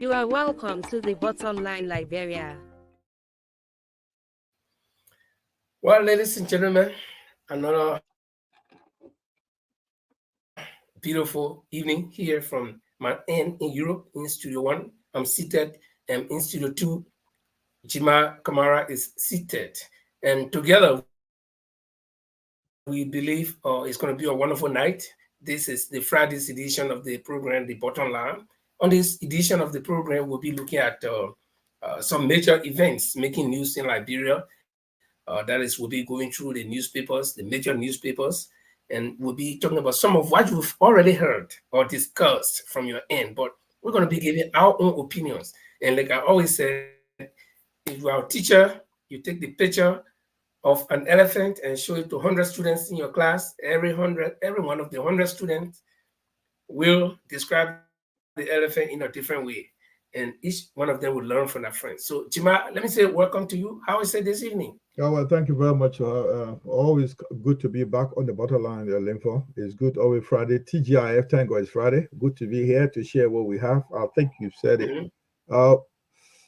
You are welcome to the Bottom Line Liberia. Well, ladies and gentlemen, another beautiful evening here from my end in Europe in Studio 1. I'm seated, and in Studio 2, Jima Kamara is seated. And together, we believe it's going to be a wonderful night. This is the Friday's edition of the program, The Bottom Line. On this edition of the program, we'll be looking at some major events making news in Liberia. That is, we'll be going through the newspapers, the major newspapers, and we'll be talking about some of what you've already heard or discussed from your end. But we're going to be giving our own opinions. And like I always said, if you are a teacher, you take the picture of an elephant and show it to 100 students in your class. Every one of the 100 students will describe the elephant in a different way, and each one of them will learn from their friends. So, Jima, let me say welcome to you. How is it this evening? Oh, well, thank you very much. Always good to be back on the Bottom Line, Linfo. It's good always Friday. TGIF, thank God it's Friday. Good to be here to share what we have. I think you've said it.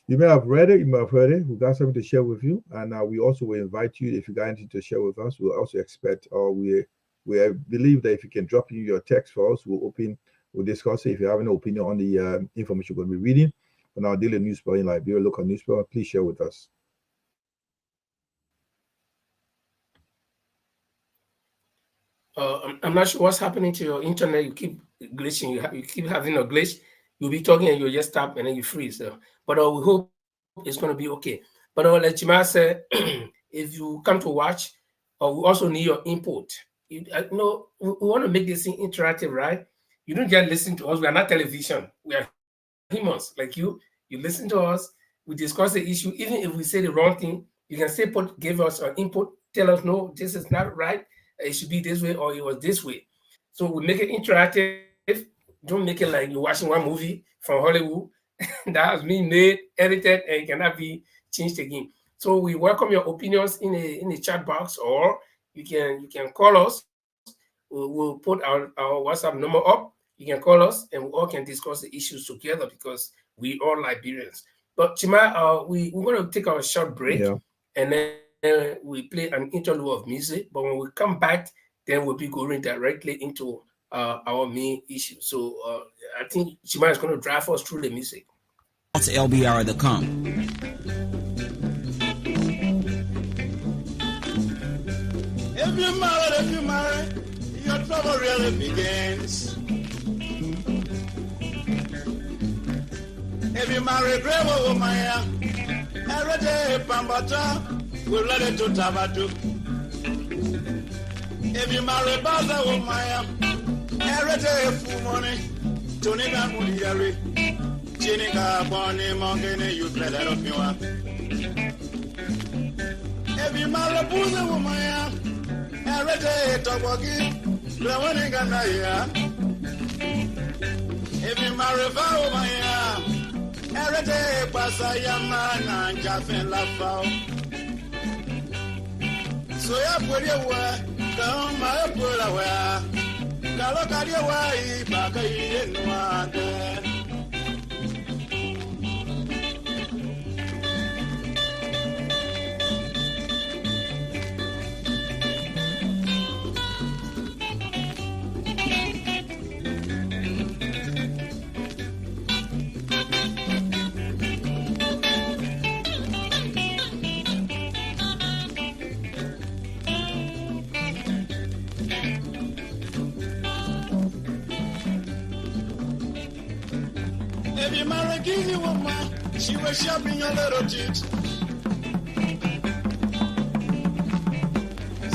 You may have read it, you may have heard it. We've got something to share with you. And we also will invite you, if you got anything to share with us, we'll also expect, or we believe that if you can drop in your text for us, we'll discuss it. If you have any opinion on the information we're going to be reading on our daily newspaper in Liberia, local newspaper, please share with us. I'm not sure what's happening to your internet. You keep glitching. You keep having a glitch. You'll be talking and you'll just stop and then you freeze. But we hope it's going to be okay. But like Jima said, if you come to watch, we also need your input. We want to make this thing interactive, right? You don't just listen to us. We are not television. We are humans like you. You listen to us. We discuss the issue. Even if we say the wrong thing, you can say, give us our input. Tell us, no, this is not right. It should be this way or it was this way. So we make it interactive. Don't make it like you're watching one movie from Hollywood that has been made, edited, and it cannot be changed again. So we welcome your opinions in the chat box, or you can call us. We'll put our WhatsApp number up. You can call us, and we all can discuss the issues together because we are Liberians. But Chima, we're going to take our short break, and then we play an interlude of music. But when we come back, then we'll be going directly into our main issue. So I think Chima is going to drive us through the music. That's LBR.com. If you marry, your trouble really begins. If you marry brave woman, every day Pambata will let it to Tabatu. If you marry Baza woman, every day full money, Tonina Muliari, Chinika Bonnie Monkey, you better of you up. If you marry Buza woman, every day Tobogi, the one in Ganaya. If you marry Vauman, every day Pasayama and Jaffin Lafao. So ya put your way, come my put away. Galocadia way, Baka in one. If you marry a Guinea woman, she was shopping your little teeth.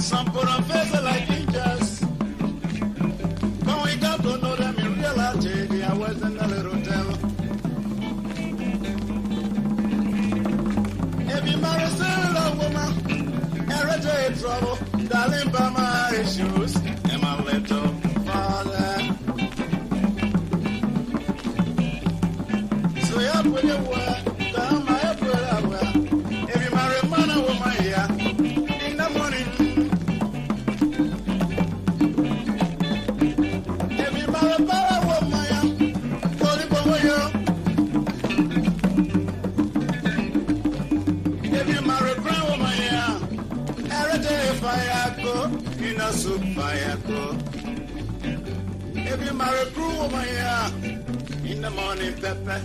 Some put on face like ninjas. But we got to know them in reality. I was in a little devil. If you marry a sailor woman, every day trouble, darling, by my issues, and my little father. With your word, down my Every married crown, my yeah. Every day fire go, in a soup fire go. Every married crew, my yeah. In the morning, pepper.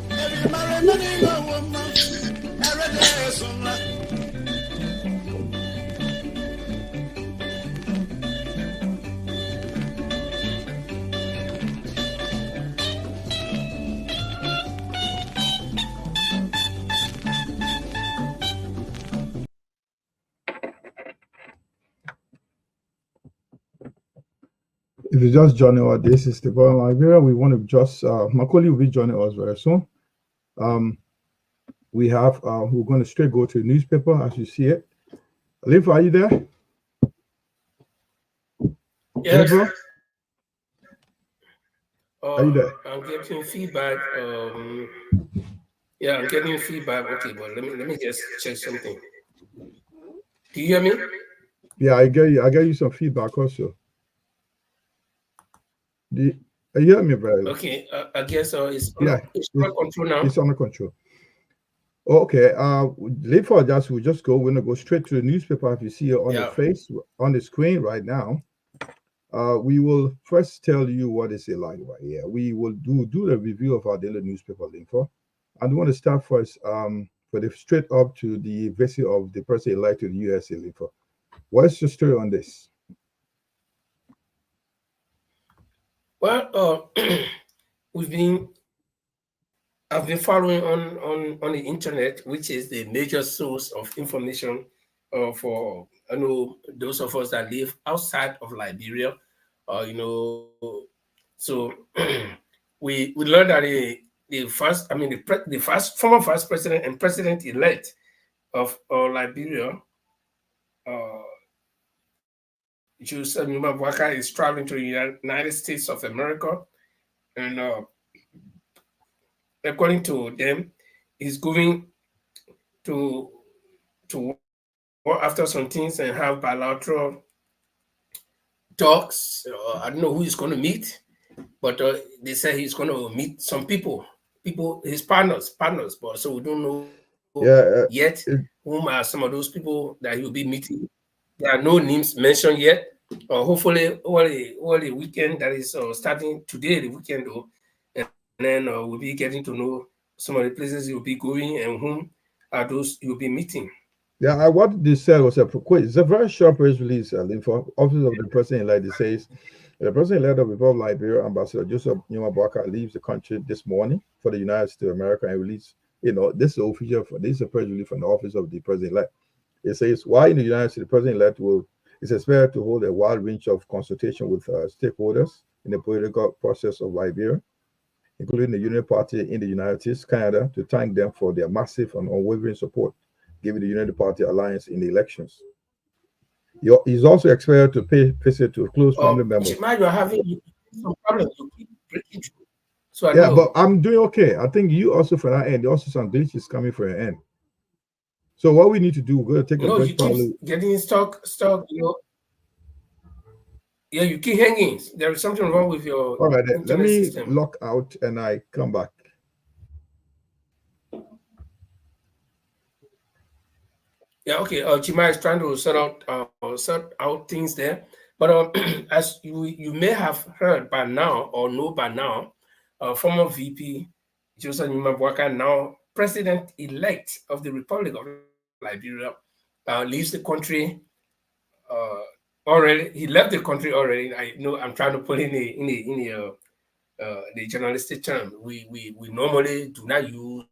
Every married man, no woman. Every day, summer. If you just joining us, this is the Bottom Liberia. We want to just Macaulay will be joining us very soon. We have we're going to straight go to the newspaper as you see it. Liv, are you there? Yes. Liv, are you there? I'm getting feedback. Yeah, I'm getting feedback. Okay, but let me just check something. Do you hear me? Yeah, I get you some feedback also. You hear me very well? Okay, I guess it's Yeah, it's under control now. It's under control. Okay, Liv, for that, we'll just go. We're gonna go straight to the newspaper. If you see it on the face on the screen right now, we will first tell you what is it like right here. We will do the review of our daily newspaper info, and we want to start first for the straight up to the visit of the person elected to the USA info. What's your story on this? Well, I've been following on the internet, which is the major source of information for those of us that live outside of Liberia. So we learned that the former first president and president-elect of Liberia, Joseph Numa is traveling to the United States of America, and according to them, he's going to work after some things and have bilateral talks. I don't know who he's going to meet, but they say he's going to meet some people, his partners. But so we don't know yet whom are some of those people that he will be meeting. There are no names mentioned yet. Hopefully, all the weekend that is starting today, the weekend though, and then we'll be getting to know some of the places he will be going and whom are those he will be meeting. Yeah, what they said was it's a very short press release. For Office of the President-elect, it says the President-elect of the Republic of Liberia, Ambassador Joseph Numa leaves the country this morning for the United States of America and release. This is official. This is a press release from the Office of the President-elect. It says, while in the United States, the President-elect is expected to hold a wide range of consultation with stakeholders in the political process of Liberia, including the Union Party in the United States, Canada, to thank them for their massive and unwavering support given the United Party alliance in the elections. He's also expected to pay visit to close family members. You're having some problems. You keep breaking through. So but I'm doing okay. I think you also from that end, also some glitches coming from your end. So what we need to do, we're going to take a break. You keep getting stuck. Yeah, you keep hanging. There is something wrong with your all right, let me system. Lock out and I come back. Yeah, okay. Chima is trying to sort out things there. But as you may have heard by now or know by now, former VP Joseph Numa, now president-elect of the Republic of Liberia, leaves the country already. He left the country already. I know I'm trying to put in the journalistic term. We normally do not use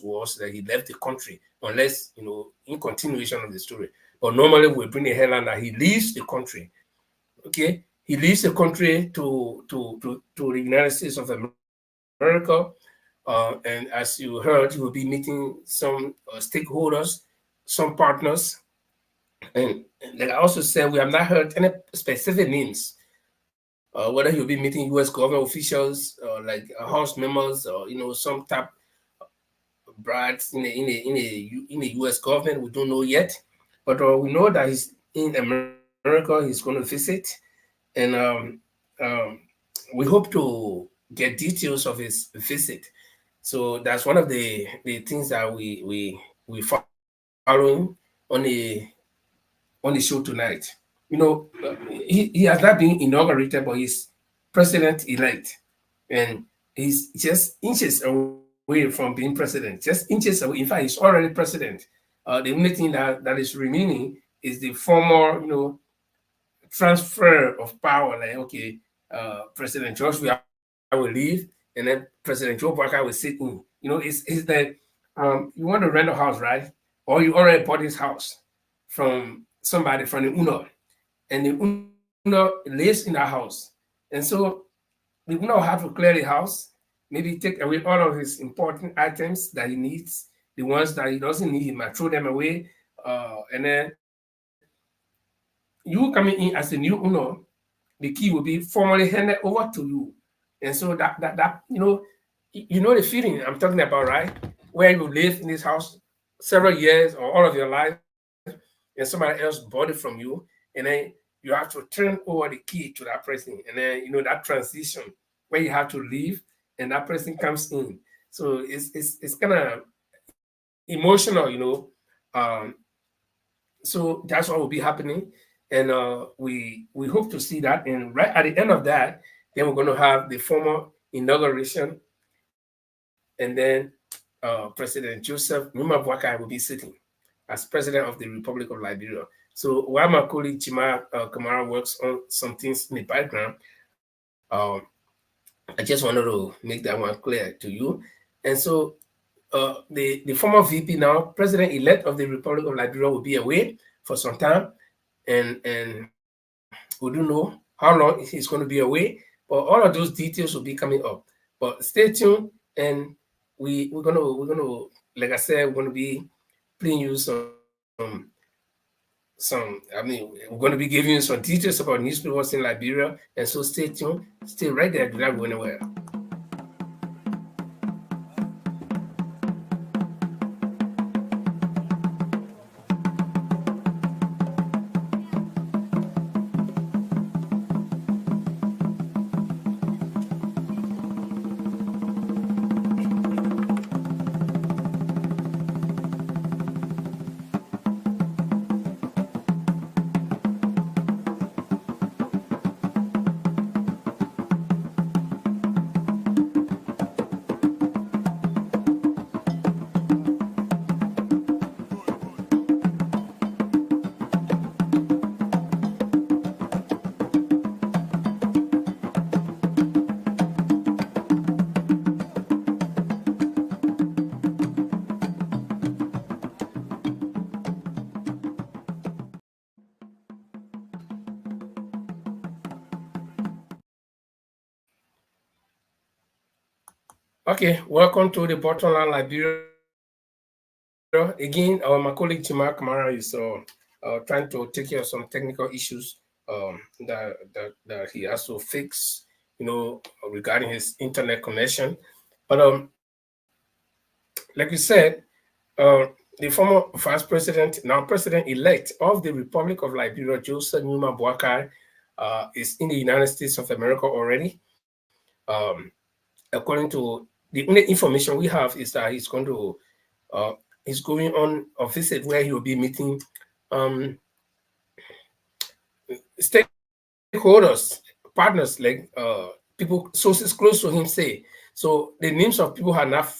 words that he left the country unless in continuation of the story. But normally we bring the headline that he leaves the country. Okay, he leaves the country to the United States of America. And as you heard, he will be meeting some stakeholders, some partners. And like I also said, we have not heard any specific names, whether he'll be meeting U.S. government officials, like House members, or some type of bribes in the U.S. government. We don't know yet, but we know that he's in America. He's going to visit, and we hope to get details of his visit. So that's one of the things that we following on the show tonight. You know, he has not been inaugurated, but he's president-elect, and he's just inches away from being president, just inches away. In fact, he's already president. The only thing that is remaining is the formal, you know, transfer of power. Like, okay, President George will leave, and then President Joe Barker will sit in. You know, it's that you want to rent a house, right? Or you already bought this house from somebody from the owner, and the owner lives in that house, and so the owner have to clear the house, maybe take away all of his important items that he needs. The ones that he doesn't need, he might throw them away, and then you coming in as a new owner, the key will be formally handed over to you. And so that you know the feeling I'm talking about, right? Where you live in this house several years or all of your life, and somebody else bought it from you, and then you have to turn over the key to that person, and then you know that transition where you have to leave and that person comes in. So it's kind of emotional, you know. So that's what will be happening, and we hope to see that. And right at the end of that, then we're going to have the formal inauguration, and then President Joseph Numa Boakai will be sitting as president of the Republic of Liberia. So while my colleague Chima Kamara works on some things in the background, I just wanted to make that one clear to you. And so the former VP now, president-elect of the Republic of Liberia, will be away for some time, and we don't know how long he's going to be away, but all of those details will be coming up. But stay tuned, and we're gonna like I said, we're gonna be playing you some. I mean, we're going to be giving you some details about newspapers in Liberia, and so stay tuned, stay right there, do not go anywhere. Okay, welcome to the Bottom Line Liberia. Again, my colleague Chima Kamara is trying to take care of some technical issues that he has to fix, you know, regarding his internet connection. But like you said, the former vice president, now president-elect of the Republic of Liberia, Joseph Numa Boakai, is in the United States of America already. According to the only information we have is that he's going on a visit where he will be meeting stakeholders, partners, like people, sources close to him say. So the names of people have not,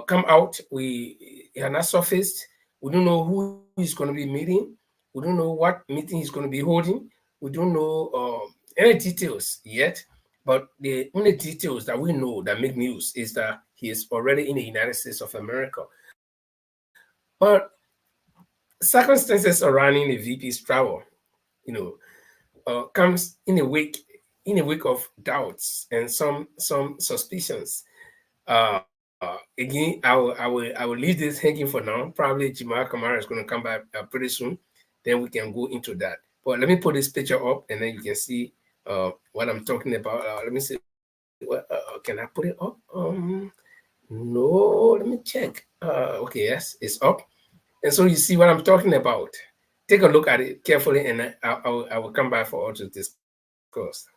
come out. We have not surfaced. We don't know who he's going to be meeting. We don't know what meeting he's going to be holding. We don't know any details yet. But the only details that we know that make news is that he is already in the United States of America. But circumstances surrounding the VP's travel, comes in a wake of doubts and some suspicions. Again, I will leave this hanging for now. Probably Jima Kamara is going to come back pretty soon. Then we can go into that. But let me put this picture up, and then you can see what I'm talking about. Let me see. Can I put it up? No, let me check. Okay, yes, it's up. And so you see what I'm talking about. Take a look at it carefully, and I will come back for all to discuss.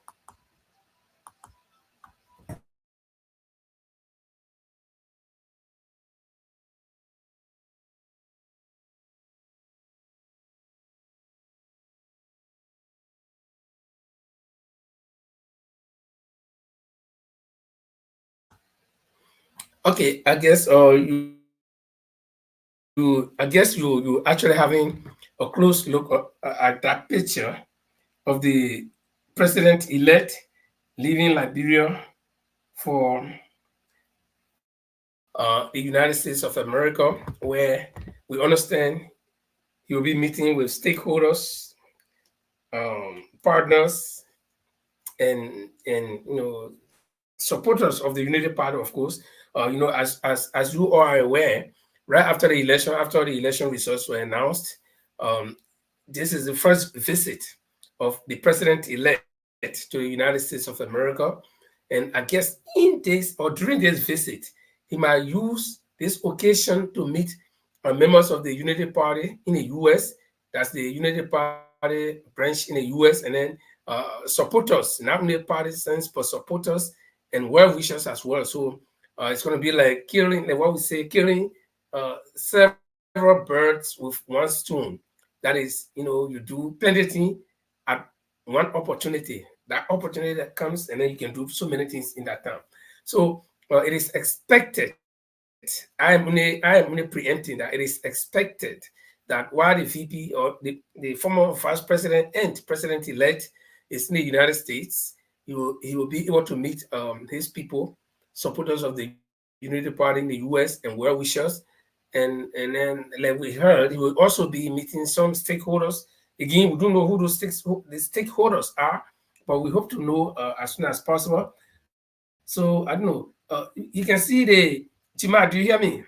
Okay, I guess you actually having a close look at that picture of the president-elect leaving Liberia for the United States of America, where we understand he will be meeting with stakeholders, partners, and supporters of the Unity Party, of course. As you are aware, right after the election results were announced, um, this is the first visit of the president-elect to the United States of America. And I guess in this or during this visit, he might use this occasion to meet members of the Unity Party in the US. That's the Unity Party branch in the US, and then supporters, not only partisans, but supporters and well wishers as well. So it's going to be like killing, like what we say, killing several birds with one stone. That is, you do plenty of things at one opportunity. That opportunity that comes, and then you can do so many things in that time. So it is expected. I am only preempting that it is expected that while the VP or the former vice president and president-elect is in the United States, he will be able to meet his people, supporters of the Unity Party in the US and well wishers. And then, like we heard, he will also be meeting some stakeholders. Again, we don't know who the stakeholders are, but we hope to know as soon as possible. So I don't know. You can see the Chima. Do you hear me?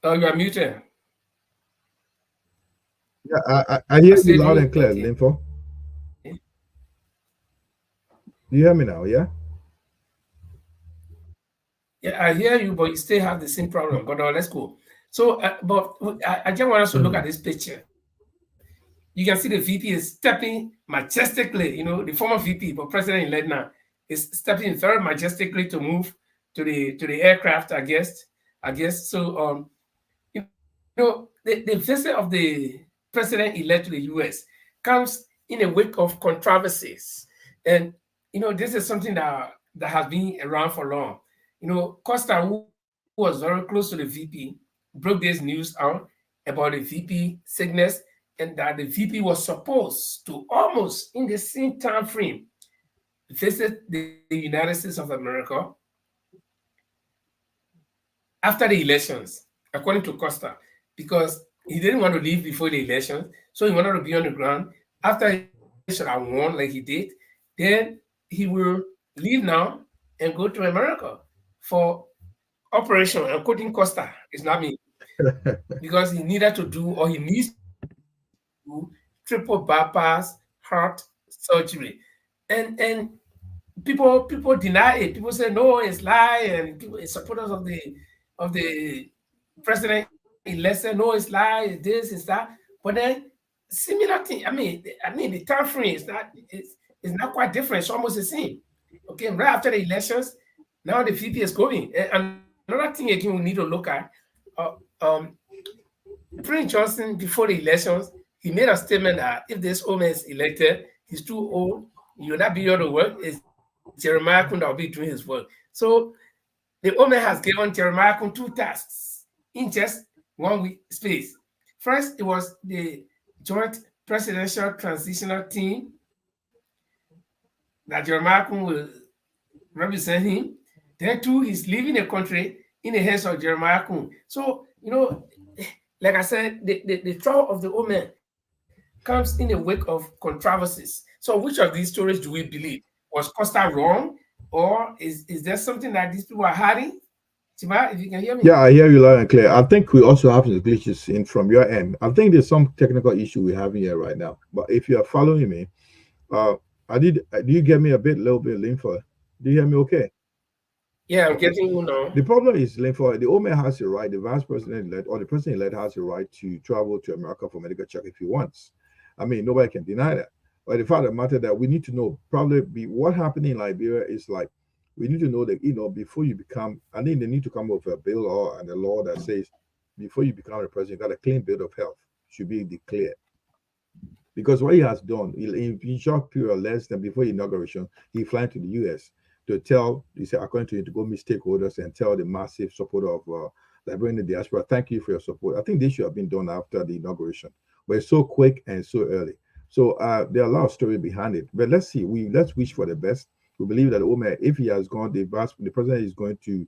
You are muted. Yeah, I hear you loud and clear, Linfo. Do you hear me now? Yeah. Yeah, I hear you, but you still have the same problem. But let's go. So, but I just want us to look at this picture. You can see the VP is stepping majestically. The former VP, but president-elect now, is stepping very majestically to move to the aircraft. I guess. So. The visit of the president-elect to the U.S. comes in a wake of controversies, and this is something that has been around for long. Costa, who was very close to the VP, broke this news out about the VP sickness, and that the VP was supposed to almost in the same time frame visit the United States of America after the elections, according to Costa, because he didn't want to leave before the elections, so he wanted to be on the ground. After he should have won like he did, then he will leave now and go to America for operation. And quoting Costa, it's not me, because he needed to do, or he needs to do, triple bypass heart surgery, and people deny it. People say no, it's lie, and people, supporters of the president-elect say no, it's lie, it's this, it's that. But then similar thing. I mean, the time frame is not quite different. It's almost the same. Okay, right after the elections, now the VP is going. And another thing again we need to look at. Prince Johnson, before the elections, he made a statement that if this old man is elected, he's too old, he will not be able to work. It's Jeremiah Kun that will be doing his work. So the old man has given Jeremiah Kun 2 tasks in just 1 week space. First, it was the joint presidential transitional team that Jeremiah Kun will represent him. Then 2, he's leaving the country in the hands of Jeremiah Kun. So, like I said, the trial of the old man comes in the wake of controversies. So which of these stories do we believe? Was Costa wrong? Or is there something that these people are hiding? Tima, if you can hear me. Yeah, I hear you loud and clear. I think we also have some glitches in from your end. I think there's some technical issue we have here right now. But if you are following me, do you get me a little bit, Linfo? Do you hear me okay? Yeah, I'm getting you now. The problem is, Linfo, the old man has the right, the vice president-elect or the president-elect has the right to travel to America for medical check if he wants. I mean, nobody can deny that. But the fact of the matter that we need to know probably what happened in Liberia is like, we need to know that, before you become, I think they need to come up with a bill and a law that says, before you become a president, you got a clean bill of health should be declared. Because what he has done, in short period less than before inauguration, he flew to the US. to tell, he said, according to him, to go meet stakeholders and tell the massive support of Liberian in the diaspora, thank you for your support. I think this should have been done after the inauguration, but it's so quick and so early. So there are a lot of story behind it. But let's see. Let's wish for the best. We believe that Omer, if he has gone, the president is going to,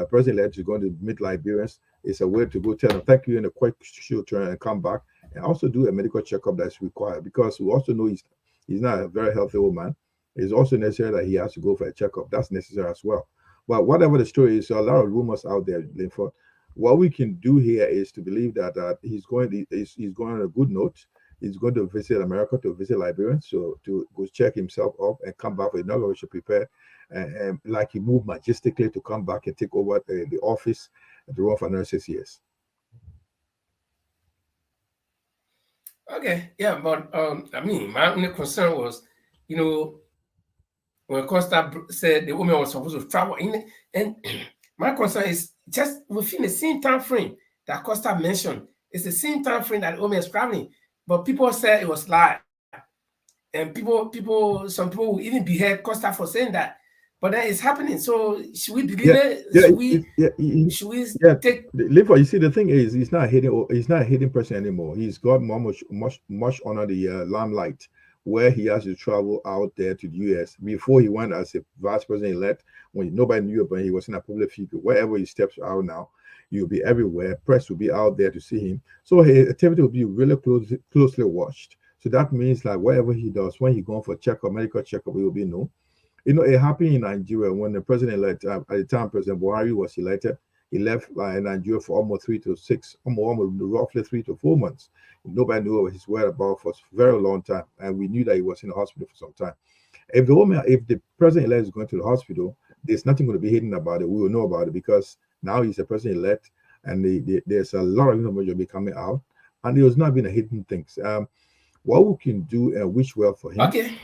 president-elect is going to meet Liberians. It's a way to go tell them thank you in a quick short turn and come back, and also do a medical checkup that's required, because we also know he's not a very healthy old man. It's also necessary that he has to go for a checkup. That's necessary as well. But whatever the story is, so a lot of rumors out there, Linford. What we can do here is to believe that he's going on a good note. He's going to visit America, to visit Liberia, so to go check himself up and come back with inauguration prepared, and like he moved majestically to come back and take over the office at the run for another 6 years. Okay, yeah, but I mean, my only concern was, when Costa said the woman was supposed to travel in, and my concern is just within the same time frame that Costa mentioned. It's the same time frame that the woman is traveling, but people said it was lie, and some people will even behead Costa for saying that. But then it's happening. So should we believe it? Should we take? Linford, you see, the thing is, he's not a hidden person anymore. He's got much under the limelight, where he has to travel out there to the US. Before he went as a vice president-elect, when nobody knew about him, he was in a public figure. Wherever he steps out now, you'll be everywhere. Press will be out there to see him. So his activity will be really closely watched. So that means like whatever he does, when he going for checkup, medical checkup, it will be known. It happened in Nigeria when the president-elect, at the time President Buhari was elected. He left Nigeria for almost roughly 3 to 4 months. Nobody knew his whereabouts for a very long time, and we knew that he was in the hospital for some time. If the president-elect is going to the hospital, there's nothing going to be hidden about it. We will know about it, because now he's the president-elect, and there's a lot of information be coming out, and there was not been a hidden things. What we can do and wish well for him. Okay.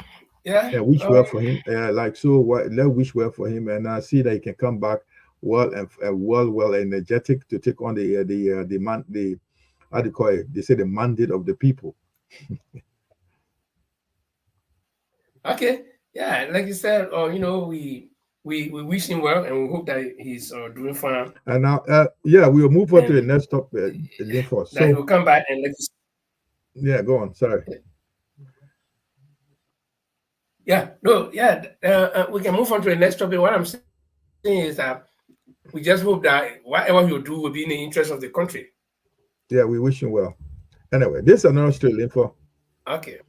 Yeah. Wish well for him. Let's wish well for him, and see that he can come back well energetic to take on the how do you call it? They say the mandate of the people. Okay. Yeah, like you said, we wish him well, and we hope that he's doing fine. And now, we'll move on to the next topic. So he'll come back and yeah, go on. Sorry. Yeah, no, yeah. We can move on to the next topic. What I'm saying is that we just hope that whatever you do will be in the interest of the country. Yeah, we wish him well. Anyway, this is another story info. Okay.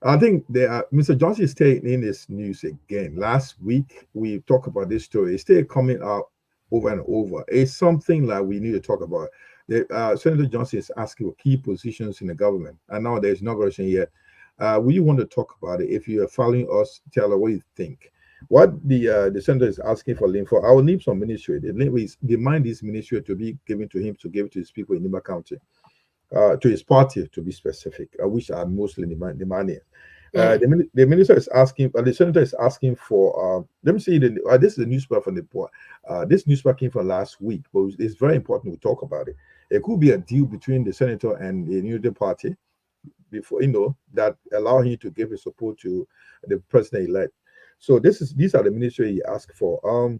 I think Mr. Johnson is staying in this news again. Last week, we talked about this story. It's still coming out over and over. It's something like we need to talk about. Senator Johnson is asking for key positions in the government, and now there's inauguration yet. We want to talk about it. If you are following us, tell us what you think. What the senator is asking for Linford, I will need some ministry. They demand this ministry to be given to him, to give it to his people in Nima County, to his party, to be specific, which are mostly demanding. The minister is asking, the senator is asking for. Let me see. This is a newspaper from the board. This newspaper came from last week, but it's very important we talk about it. It could be a deal between the senator and the Unity Party, before that allow him to give his support to the president-elect. So these are the ministry he asked for.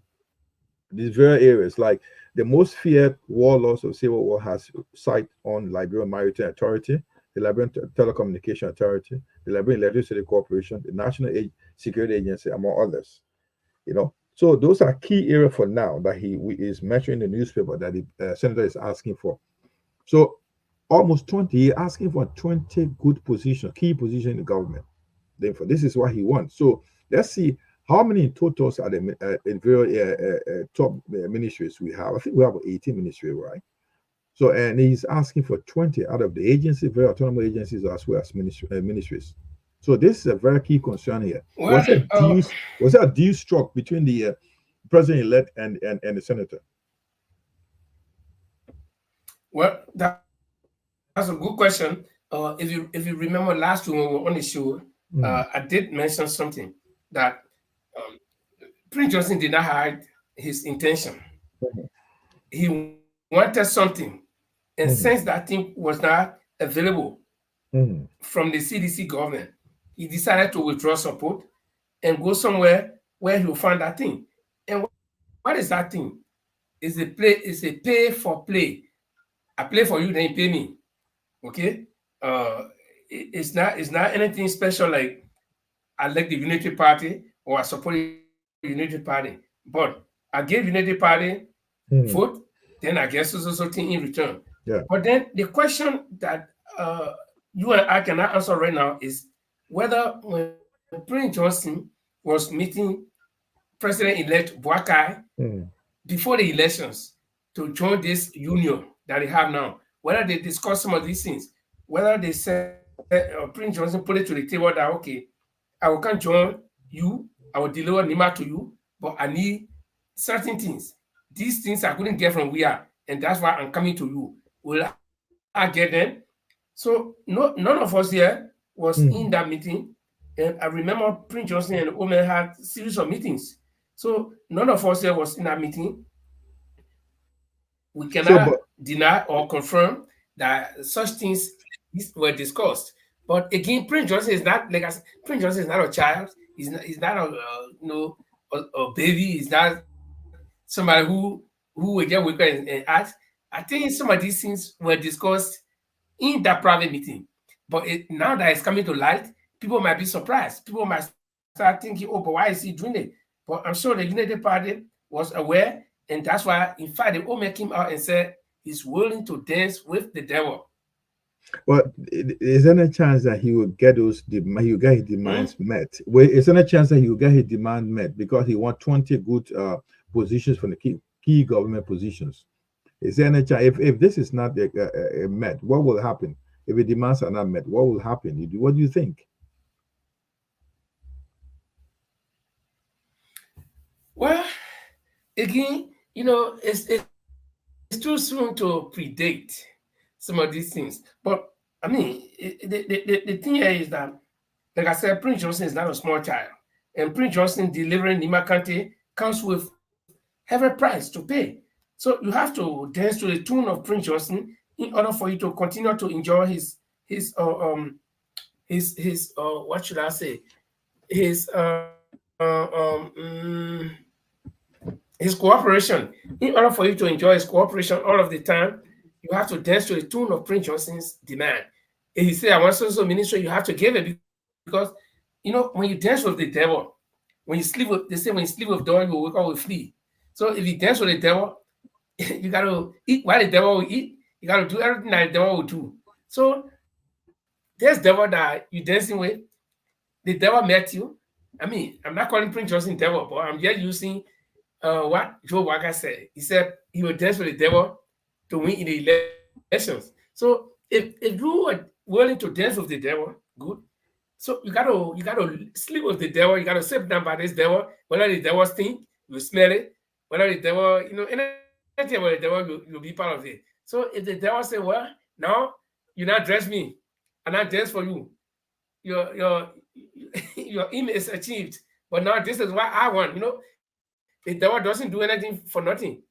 These very areas, like the most feared warlords of civil war has site on Liberian Maritime Authority, the Liberian Telecommunication Authority, the Liberian Electricity Corporation, the National Security Agency, among others. So those are key areas for now that he is mentioning in the newspaper that the senator is asking for. So almost 20, he's asking for 20 good positions, key positions in the government. Therefore, this is what he wants. So let's see how many totals are the very top ministries we have. I think we have 18 ministries, right? So, and he's asking for 20 out of the agencies, very autonomous agencies, as well as ministries. So this is a very key concern here. Was there a deal struck between the president-elect and the senator? Well, that's a good question. If you remember last week when we were on the show, I did mention something that Prince Johnson did not hide his intention. He wanted something, and since that thing was not available from the CDC government, he decided to withdraw support and go somewhere where he will find that thing. And what is that thing? It's a play. It's a pay for play. I play for you, then you pay me. Okay. It's not anything special like I like the Unity Party or I support the Unity Party, but I give Unity Party vote, then I get so thing in return. Yeah. But then the question that you and I cannot answer right now is whether when Prince Johnson was meeting President-elect Boakai before the elections to join this union that they have now, whether they discuss some of these things, whether they said Prince Johnson put it to the table that, okay, I can't join you, I will deliver Nima to you, but I need certain things. These things I couldn't get from where, and that's why I'm coming to you. Will I get them? So none of us here was in that meeting. And I remember Prince Johnson and Omer had a series of meetings. So none of us here was in that meeting. We cannot deny or confirm that such things were discussed. But again, Prince Johnson is not, like I said, Prince Johnson is not a child. He's not a baby. He's not somebody who will get wicked and act. I think some of these things were discussed in that private meeting. But now that it's coming to light, people might be surprised. People might start thinking, oh, but why is he doing it? But I'm sure the Unity Party was aware, and that's why, in fact, the Omer came out and said he's willing to dance with the devil. Well, is there a chance that he will get his demands met? Well, is there a chance that he will get his demand met because he wants 20 good positions from the key government positions? Is there any chance if this is not met, what will happen? If the demands are not met, what will happen? What do you think? Well, again, it's too soon to predict some of these things. But I mean, the thing here is that, like I said, Prince Johnson is not a small child, and Prince Johnson delivering Nima County comes with heavy price to pay. So you have to dance to the tune of Prince Johnson in order for you to continue to enjoy his what should I say, his cooperation. In order for you to enjoy his cooperation all of the time, you have to dance to the tune of Prince Johnson's demand. If he said, I want social ministry, you have to give it, because when you dance with the devil, when you sleep with, they say when you sleep with dog, you will wake up with flea. So if you dance with the devil, you gotta eat while the devil will eat. You gotta do everything that the devil will do. So there's devil that you're dancing with. The devil met you. I mean, I'm not calling Prince Johnson devil, but I'm just using what Joe Waka said. He said he would dance with the devil to win in the elections. So if you are willing to dance with the devil, good. So you gotta sleep with the devil. You gotta sit down by this devil. Whether the devil stink, you smell it. Whether the devil, anything about the devil, you'll be part of it. So if the devil say, well, now you not dress me, and I dance for you, your aim is achieved. But now this is what I want. The devil doesn't do anything for nothing.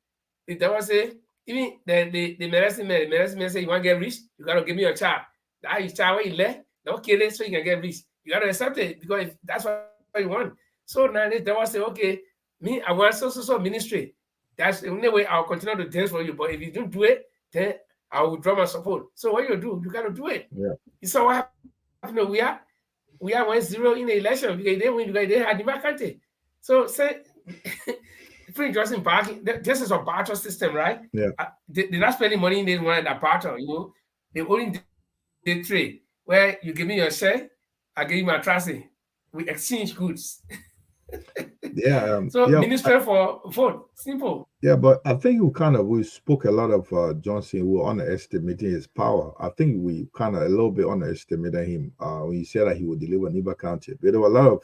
The devil say, even the medicine man say, you want to get rich, you gotta give me your child. That is child where you left, don't kill it so you can get rich. You gotta accept it because that's what you want. So now the devil say, okay, me, I want so ministry. That's the only way I'll continue to dance for you. But if you don't do it, then I will draw my support. So what you do, you gotta do it. Yeah. You saw what happened? We are 1-0 in the election because they win, because they had the country. So say Prince Johnson bargaining, this is a barter system, right? Yeah. They're not spending money in this one at barter, They only did trade where you give me your share, I give you my tracing. We exchange goods. Yeah. Minister for vote, simple. Yeah, but I think we spoke a lot of Johnson. We were underestimating his power. I think we kind of a little bit underestimated him when he said that he would deliver Niba County. There were a lot of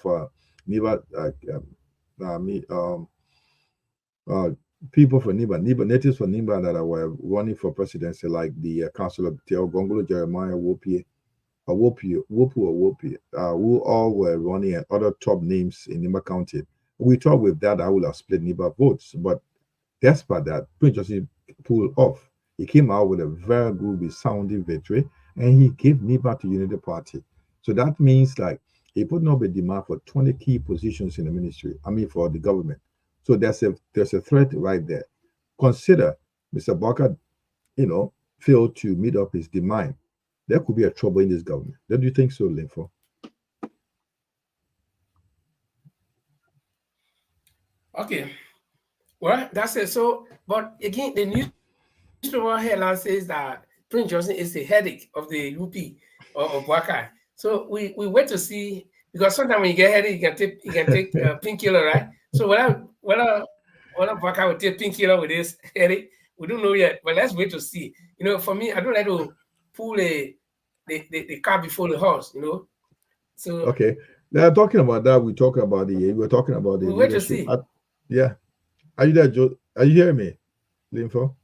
people from Niba, natives from Niba that were running for presidency, like the councillor Teo Gongolo, Jeremiah Wopie, who all were running, and other top names in Niba County. We thought with that I would have split Niba votes, but despite that, Prince Johnson pulled off. He came out with a very good resounding victory, and he gave Niba to Unity Party. So that means like he put up a demand for 20 key positions in the ministry, for the government. So there's a threat right there. Consider Mr. Barker, failed to meet up his demand. There could be a trouble in this government. Don't you think so, Linfo? Okay. Well, that's it. So, but again, the newspaper headline says that Prince Johnson is a headache of the UP of Waka. So we wait to see, because sometimes when you get headache, you can take painkiller, right? So whether Waka will take painkiller with this headache, we don't know yet. But let's wait to see. For me, I don't like to pull the car before the horse. So okay. Now talking about that, we're talking about the wait to see. Yeah. Are you there, Joe? Are you hearing me, Linfo?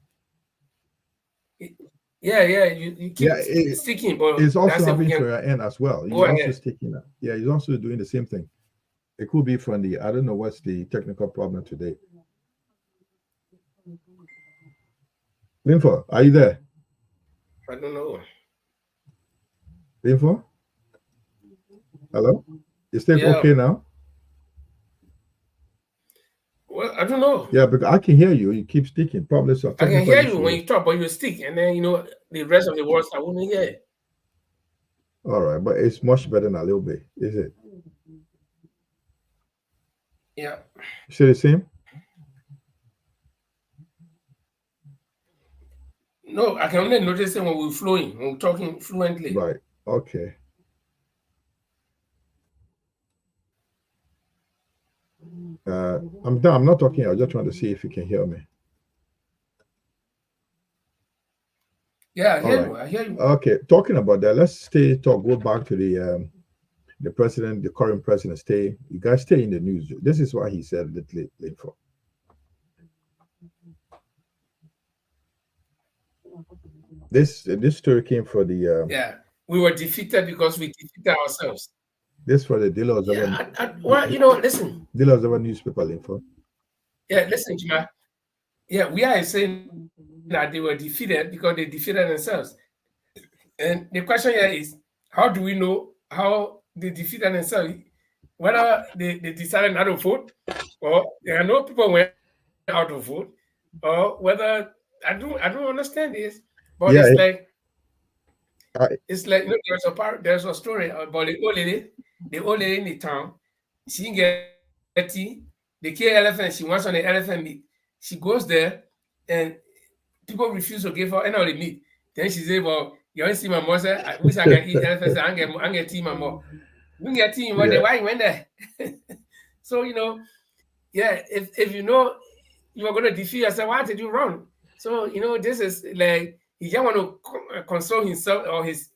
Yeah, you keep sticking, but it's also happening to your end as well. You're also sticking. Yeah, he's also doing the same thing. It could be from I don't know what's the technical problem today. Linfo, are you there? I don't know. Linfo? Hello? Is that okay now? Well, I don't know. Yeah, because I can hear you. You keep sticking. Probably so. I can hear you when you talk, but you stick, and then the rest of the words I wouldn't hear. All right, but it's much better than a little bit, is it? Yeah. You say the same? No, I can only notice it when we're flowing, when we're talking fluently. Right. Okay. I'm done. I'm not talking. I'm just trying to see if you can hear me. Yeah, I hear you. Okay. Talking about that, let's go back to the president, the current president. You guys stay in the news. This is what he said a little late for. This story came for the we were defeated because we defeated ourselves. This for the Daily Observer. Listen. Daily Observer newspaper info. Yeah, listen, Jima. Yeah, we are saying that they were defeated because they defeated themselves. And the question here is, how do we know how they defeated themselves? Whether they decided not to vote, or there are no people went out to vote, or whether I don't understand this. But it's like there's a story about the old lady in the town. She get tea. They kill elephant. She wants on the elephant meat. She goes there, and people refuse to give her any of the meat. Then she say, "Well, you don't see my mother. I wish I can eat elephant. I get tea, my mom. We can get tea. Why you went there?" So if you know you are going to defeat yourself, why did you run? So this is like he just want to console himself or his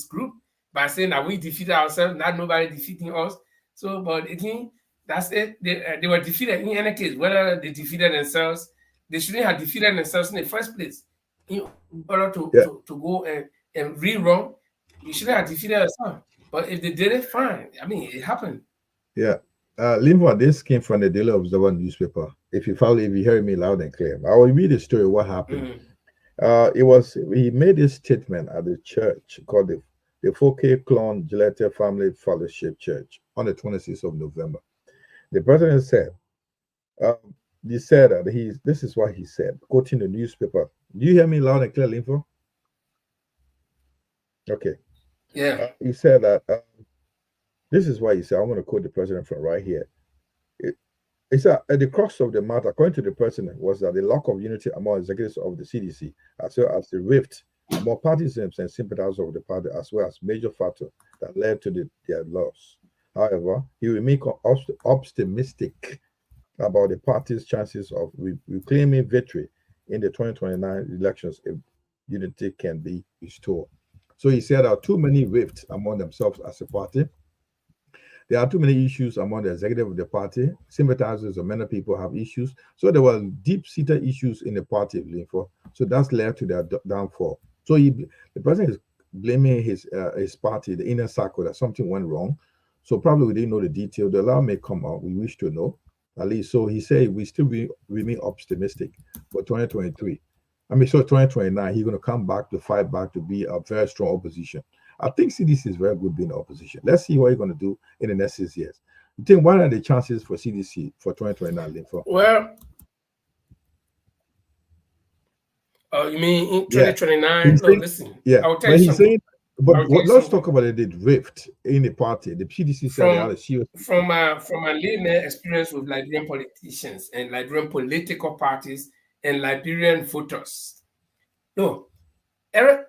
group by saying that we defeated ourselves, not nobody defeating us. So, but again, that's it. They were defeated in any case. Whether they defeated themselves, they shouldn't have defeated themselves in the first place. In order to go and rerun, you shouldn't have defeated yourself. But if they did it, fine. I mean, it happened. Yeah. Linfo, this came from the Daily Observer newspaper. If you hear me loud and clear, I will read the story. What happened? He made this statement at the church called the Foke Clone Gillette Family Fellowship Church on the 26th of November. The president said, he said that this is what he said, quoting the newspaper. Do you hear me loud and clear, Linfo? Okay. Yeah. He said that this is why he said, I'm going to quote the president from right here. He said, at the crux of the matter, according to the president, was that the lack of unity among executives of the CDC, as well as the rift among partisans and sympathizers of the party, as well as major factor that led to their loss. However, he remained optimistic about the party's chances of reclaiming victory in the 2029 elections if unity can be restored. So he said there are too many rifts among themselves as a party. There are too many issues among the executive of the party. Sympathizers of many people have issues. So there were deep-seated issues in the party, Linfo. So that's led to their downfall. So the president is blaming his party, the inner circle, that something went wrong. So probably we didn't know the detail. The law may come out. We wish to know, at least. So he said we still remain optimistic for 2023. 2029, he's going to come back to fight back to be a very strong opposition. I think CDC is very good being in opposition. Let's see what you're going to do in the next 6 years. You think what are the chances for CDC for 2029? Well, you mean in 2029? No, listen. Yeah, I'll tell you something. Let's talk about the drift in the party. The PDC said they had a serious. From my layman experience with Liberian politicians and Liberian political parties and Liberian voters. No, every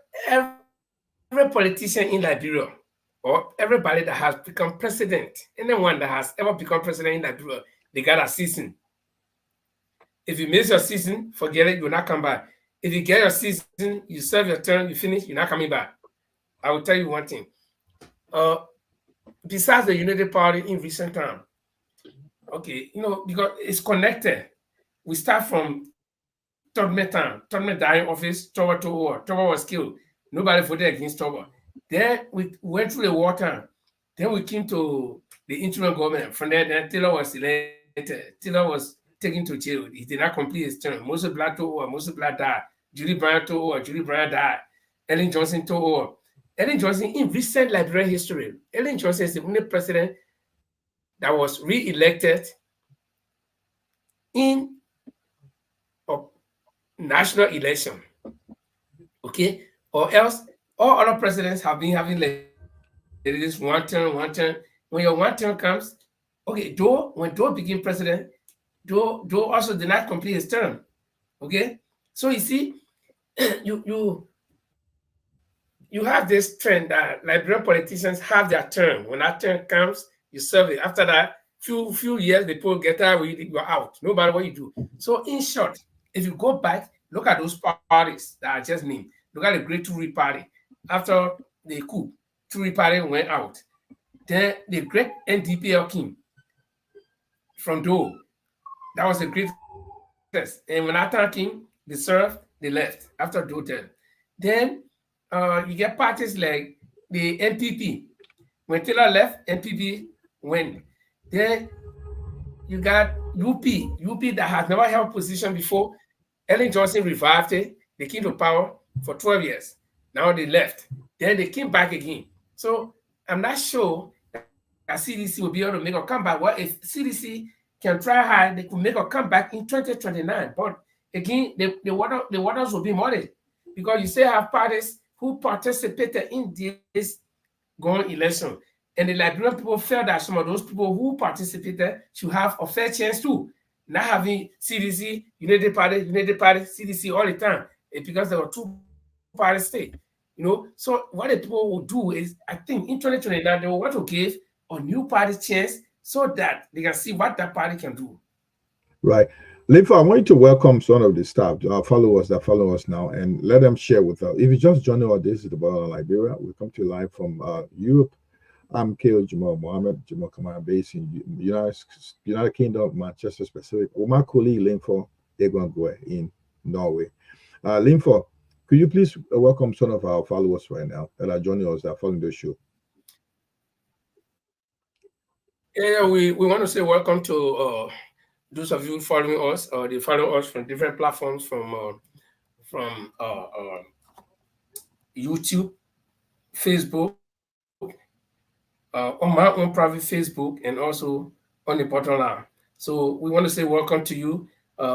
politician in Liberia or everybody that has become president, anyone that has ever become president in Liberia, they got a season. If you miss your season, forget it, you'll not come back. If you get your season, you serve your term, you finish, you're not coming back. I will tell you one thing. Besides the Unity Party in recent time, okay, because it's connected. We start from Todme dying office, Toba was killed. Nobody voted against Toba. Then we went through the war time. Then we came to the interim government. From there, then Taylor was elected. Taylor was taken to jail. He did not complete his term. Moses Black took over. Moses Black died. Julie Bryant took over. Julie Bryant died. Ellen Johnson took over. Ellen Johnson, in recent Liberian history, Ellen Johnson is the only president that was re-elected in a national election. Okay? Or else, all other presidents have been having like this one term. When your one term comes, okay, when Doe became president, Doe also did not complete his term. Okay? So you see, you have this trend that Liberian politicians have their term. When that term comes, you serve it. After that, few years, the people get out, you're out, no matter what you do. So in short, if you go back, look at those parties that I just named. Look at the Great Turi Party. After the coup, Turi Party went out. Then the Great NDPL came from Doe. That was a great test. And when that time came, they served, they left after Doe term. Then you get parties like the NPP. When Taylor left, NPP went. Then you got UP that has never held position before. Ellen Johnson revived it. They came to power for 12 years. Now they left. Then they came back again. So I'm not sure that CDC will be able to make a comeback. Well, if CDC can try hard, they could make a comeback in 2029. But again, the waters will be muddy because you still have parties who participated in this going election. And the Liberian people felt that some of those people who participated should have a fair chance too. Not having CDC, Unity Party, CDC all the time. It's because there were two-party state. So what the people will do is, I think in 2029, they will want to give a new party chance so that they can see what that party can do. Right. Linfa, I want you to welcome some of the staff, our followers that follow us now, and let them share with us. If you just joined us, this is the Bottom Line Liberia. We come to you live from Europe. I'm K.O. Jamal Mohammed, Jamal Kamara, based in United Kingdom, Manchester specific. With my colleague Linfa Egwangwe in Norway. Linfa, could you please welcome some of our followers right now that are joining us, that are following the show? Yeah, we want to say welcome to those of you following us, they follow us from different platforms, from YouTube, Facebook, on my own private Facebook, and also on the bottom line. So we want to say welcome to you.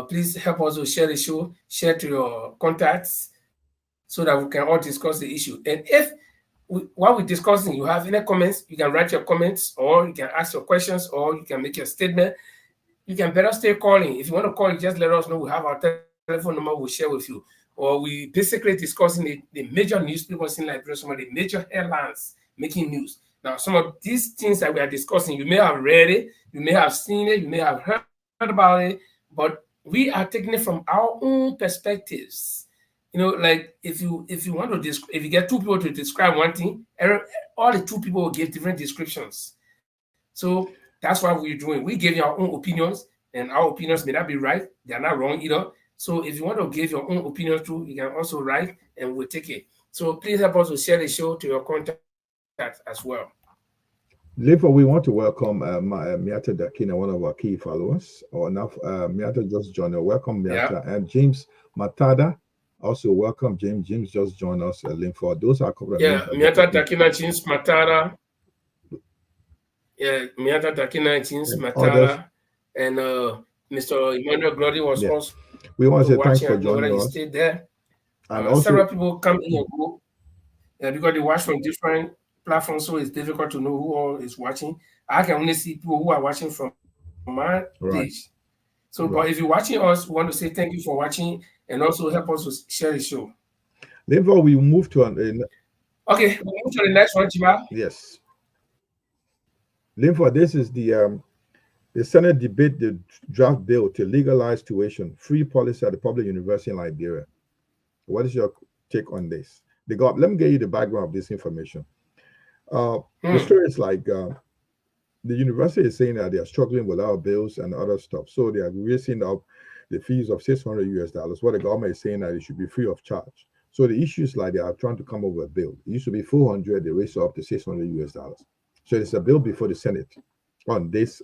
Please help us to share the show, share to your contacts, so that we can all discuss the issue. And if while we're discussing, you have any comments, you can write your comments, or you can ask your questions, or you can make your statement. You can better stay calling. If you want to call, just let us know. We have our telephone number, we'll share with you. Or we basically discussing the major newspapers in Liberia, some of the major headlines making news. Now, some of these things that we are discussing, you may have read it, you may have seen it, you may have heard about it, but we are taking it from our own perspectives. Like if you want to if you get two people to describe one thing, all the two people will give different descriptions. So that's what we're doing. We give you our own opinions, and our opinions may not be right. They're not wrong either. So if you want to give your own opinion too, you can also write, and we'll take it. So please help us to share the show to your contact as well. Linfa, we want to welcome Miata Dakina, one of our key followers. Or now, Miata just joined us. Welcome, Miata. Yeah. And James Matada, Also, welcome James. James just joined us. Link for those are a couple of Yeah, names that Miata Takina Jeans Matara. Yeah, Miata Takina Jeans Matara. And Mr. Emmanuel Glody was also we want to say thanks watching. for I know that joining he us. stayed there. And also, several people come in and go because they watch from different platforms, so it's difficult to know who all is watching. I can only see people who are watching from my page. So, but if you're watching us, we want to say thank you for watching and also help us to share the show. Therefore, we move to okay, we'll move to the next one, Jiba. Yes. Therefore, this is the Senate debate the draft bill to legalize tuition free policy at the public university in Liberia. What is your take on this? Let me get you the background of this information. The story is like the university is saying that they are struggling with our bills and other stuff, so they are raising up the fees of $600. What the government is saying that it should be free of charge. So the issue is like they are trying to come up with a bill. It used to be $400, they raised it up to $600. So it's a bill before the Senate on this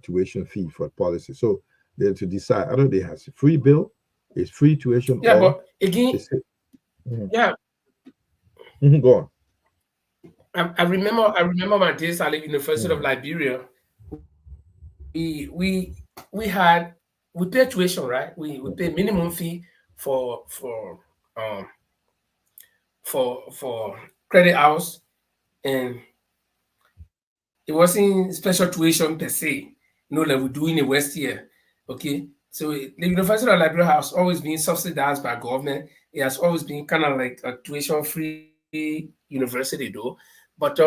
tuition fee for policy. So they're to decide either they have a free bill, it's free tuition. Yeah, but again, yeah. Go on. I remember my days at the University of Liberia. We pay tuition, right? We pay minimum fee for credit hours, and it wasn't special tuition per se, like we do in the West here. Okay, so the University of Liberia has always been subsidized by government. It has always been kind of like a tuition-free university, though. But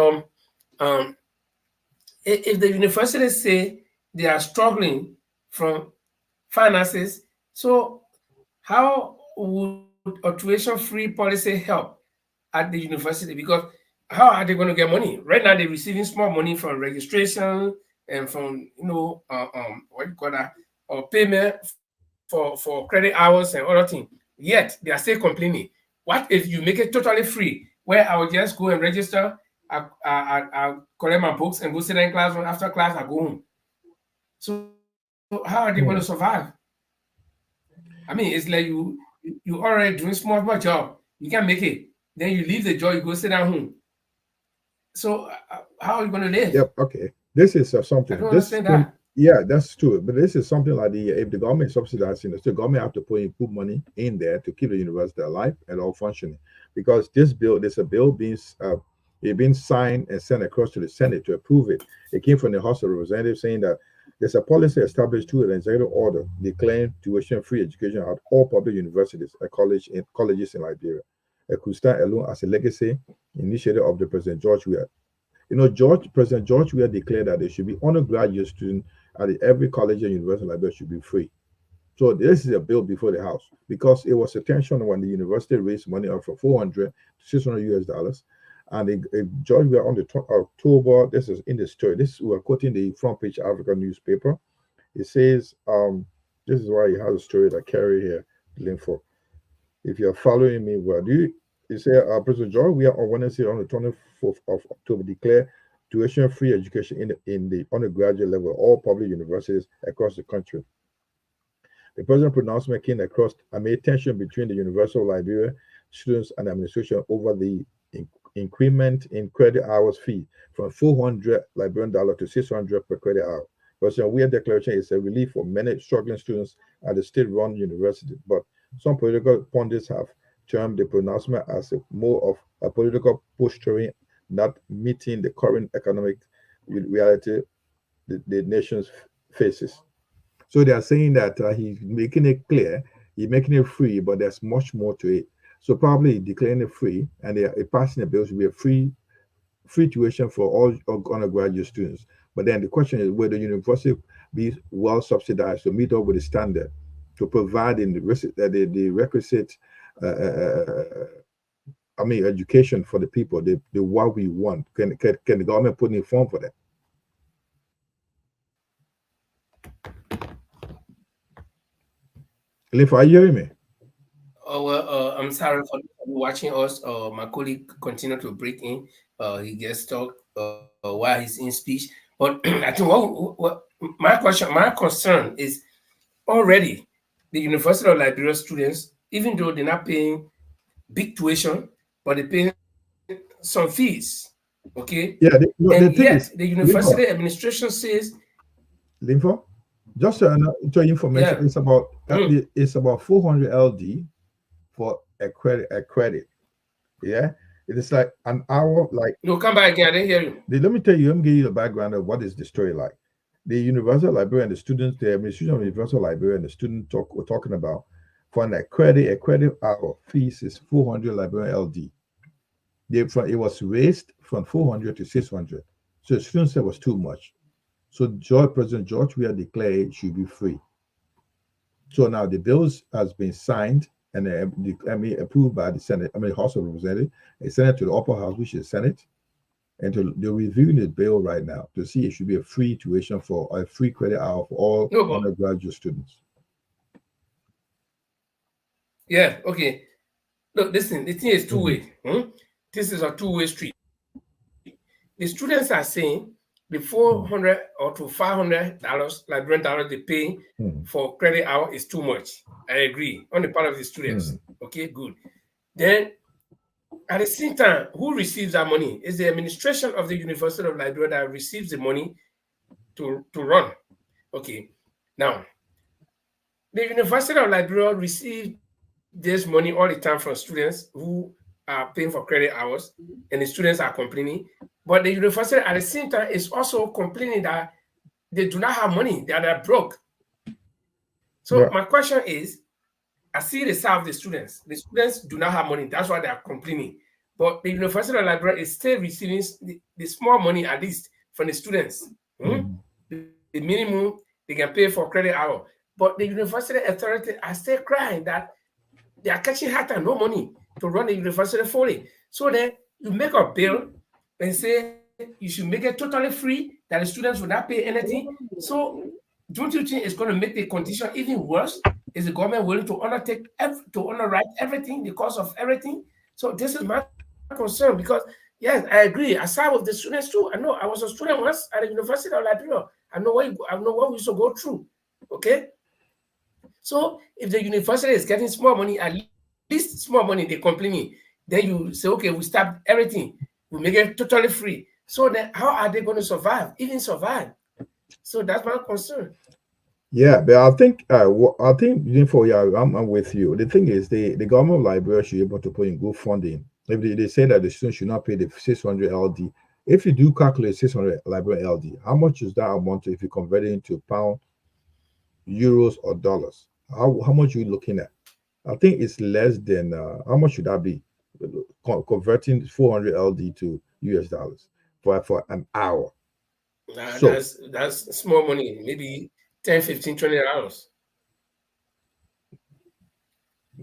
if the universities say they are struggling from finances, so how would a tuition-free policy help at the university? Because how are they going to get money? Right now, they're receiving small money from registration and from what you call that, or payment for credit hours and other things. Yet they are still complaining. What if you make it totally free, where I will just go and register, I collect my books and go sit in class, and after class I go home. So how are they going to survive? I mean, it's like you already doing small job, you can't make it. Then you leave the job, you go sit down home. So how are you going to live? Yep. Okay. This is something. I don't understand that. Yeah, that's true. But this is something like if the government is subsidizing it, the government have to put money in there to keep the university alive and all functioning. Because there's a bill being signed and sent across to the Senate to approve it. It came from the House of Representatives saying that there's a policy established through an executive order declaring tuition-free education at all public universities and colleges in Liberia. It could stand alone as a legacy initiative of the President George Weah. President George Weah declared that there should be undergraduate students at every college and university in Liberia should be free. So this is a bill before the House because it was a tension when the university raised money up from $400 to $600. And George Weah on the October, this is in the story. We're quoting the front page African newspaper. It says, this is why he has a story that carry here, link for. If you're following me, well, you say President George Weah on Wednesday on the 24th of October declared tuition-free education in the undergraduate level, all public universities across the country. The president's pronouncement came across amid tension between the University of Liberia students and administration over the increment in credit hours fee from $400 Liberian dollar to $600 per credit hour. President Weah's declaration is a relief for many struggling students at the state-run university, but some political pundits have termed the pronouncement as more of a political posturing, not meeting the current economic reality the nation faces. So they are saying that he's making it clear, he's making it free, but there's much more to it. So probably declaring it free, and they are passing a bill to be a free tuition for all undergraduate students. But then the question is, will the university be well subsidized to meet up with the standard to provide the requisite education for the people, the what we want? Can the government put in form for that? Liv, are you hearing me? Oh, well, I'm sorry for watching us. My colleague continued to break in. He gets stuck while he's in speech. But I think what my concern is already the University of Liberia students even though they're not paying big tuition, but they're paying some fees. Okay. Yeah, the And thing yet is, the university administration says, Linfo, just to information, yeah, it's about 400 LD for a credit. Yeah, it is like an hour. Like, no, come back again. I didn't hear you. let me tell you. Let me give you the background of what is the story like. The Universal Library and the students, the administration of the Universal Library and the student were talking about for a credit hour fees is 400 Liberian LD. It was raised from 400 to 600. So the students said it was too much. So President George Weah declared it should be free. So now the bills has been signed and approved by the Senate, House of Representatives, a Senate to the upper house, which is Senate. And they're reviewing the bill right now to see it should be a free tuition for a free credit hour for all undergraduate students. Yeah, okay. Look, listen, the thing is two-way. This is a two-way street. The students are saying the $400 or to $500 Liberian dollars they pay for credit hour is too much. I agree on the part of the students. Okay, good. Then at the same time, who receives that money? Is the administration of the University of Liberia that receives the money to run. Okay. Now, the University of Liberia receives this money all the time from students who are paying for credit hours, and the students are complaining. But the university at the same time is also complaining that they do not have money, that they're broke. So my question is, I see the side of the students. The students do not have money. That's why they are complaining. But the University of Liberia is still receiving the small money, at least, from the students. The minimum they can pay for credit hour. But the university authority are still crying that they are catching hard and no money to run the university fully. So then you make a bill and say you should make it totally free, that the students will not pay anything. So don't you think it's going to make the condition even worse? Is the government willing to underwrite everything, the cost of everything? So this is my concern, because yes, I agree. Aside with the students too, I know I was a student once at the University of Liberia. I know what we used to go through. Okay. So if the university is getting small money, at least small money, they're complaining. Then you say, okay, we stop everything. We make it totally free. So then how are they going to survive? Even survive? So that's my concern. Yeah, but I think I'm with you. The thing is, the government of Liberia should be able to put in good funding. If they say that the students should not pay the 600 LD, if you do calculate 600 Liberian LD, how much is that amount if you convert it into pound, euros, or dollars? How much are you looking at? I think it's less than how much should that be? Converting 400 LD to US dollars for an hour. So that's small money, maybe 10, 15, $20.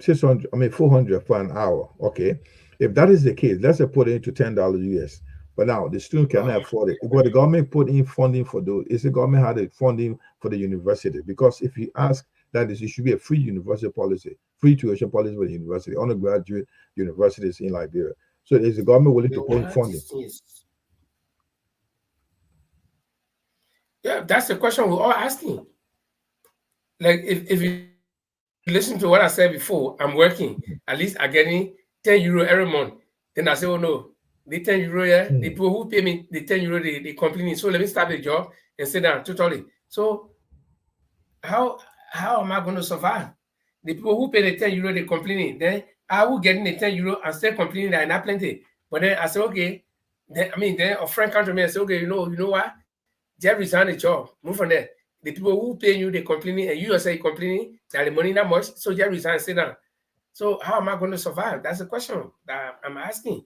600, 400 for an hour. Okay. If that is the case, let's say put it into $10 US. But now the student cannot afford it. But the government put in funding for those. Is the government had the funding for the university? Because if you ask, that is, it should be a free university policy, free tuition policy for the university, undergraduate universities in Liberia. So is the government willing to put in funding? Yeah, that's the question we're all asking. Like if you listen to what I said before, I'm working, at least I'm getting €10 every month. Then I say, oh no, the €10, yeah, the people who pay me the €10, they complaining. So let me start the job and sit down totally. So how am I going to survive? The people who pay the €10, they complaining. Then I will getting the €10 and still complaining that I'm not plenty. But then I say, okay, then a friend come to me and say, okay, you know what? Just resign the job, move from there. The people who pay you, they complaining, and you yourself complaining that the money not much, so just resign and sit down. So how am I going to survive? That's the question that I'm asking.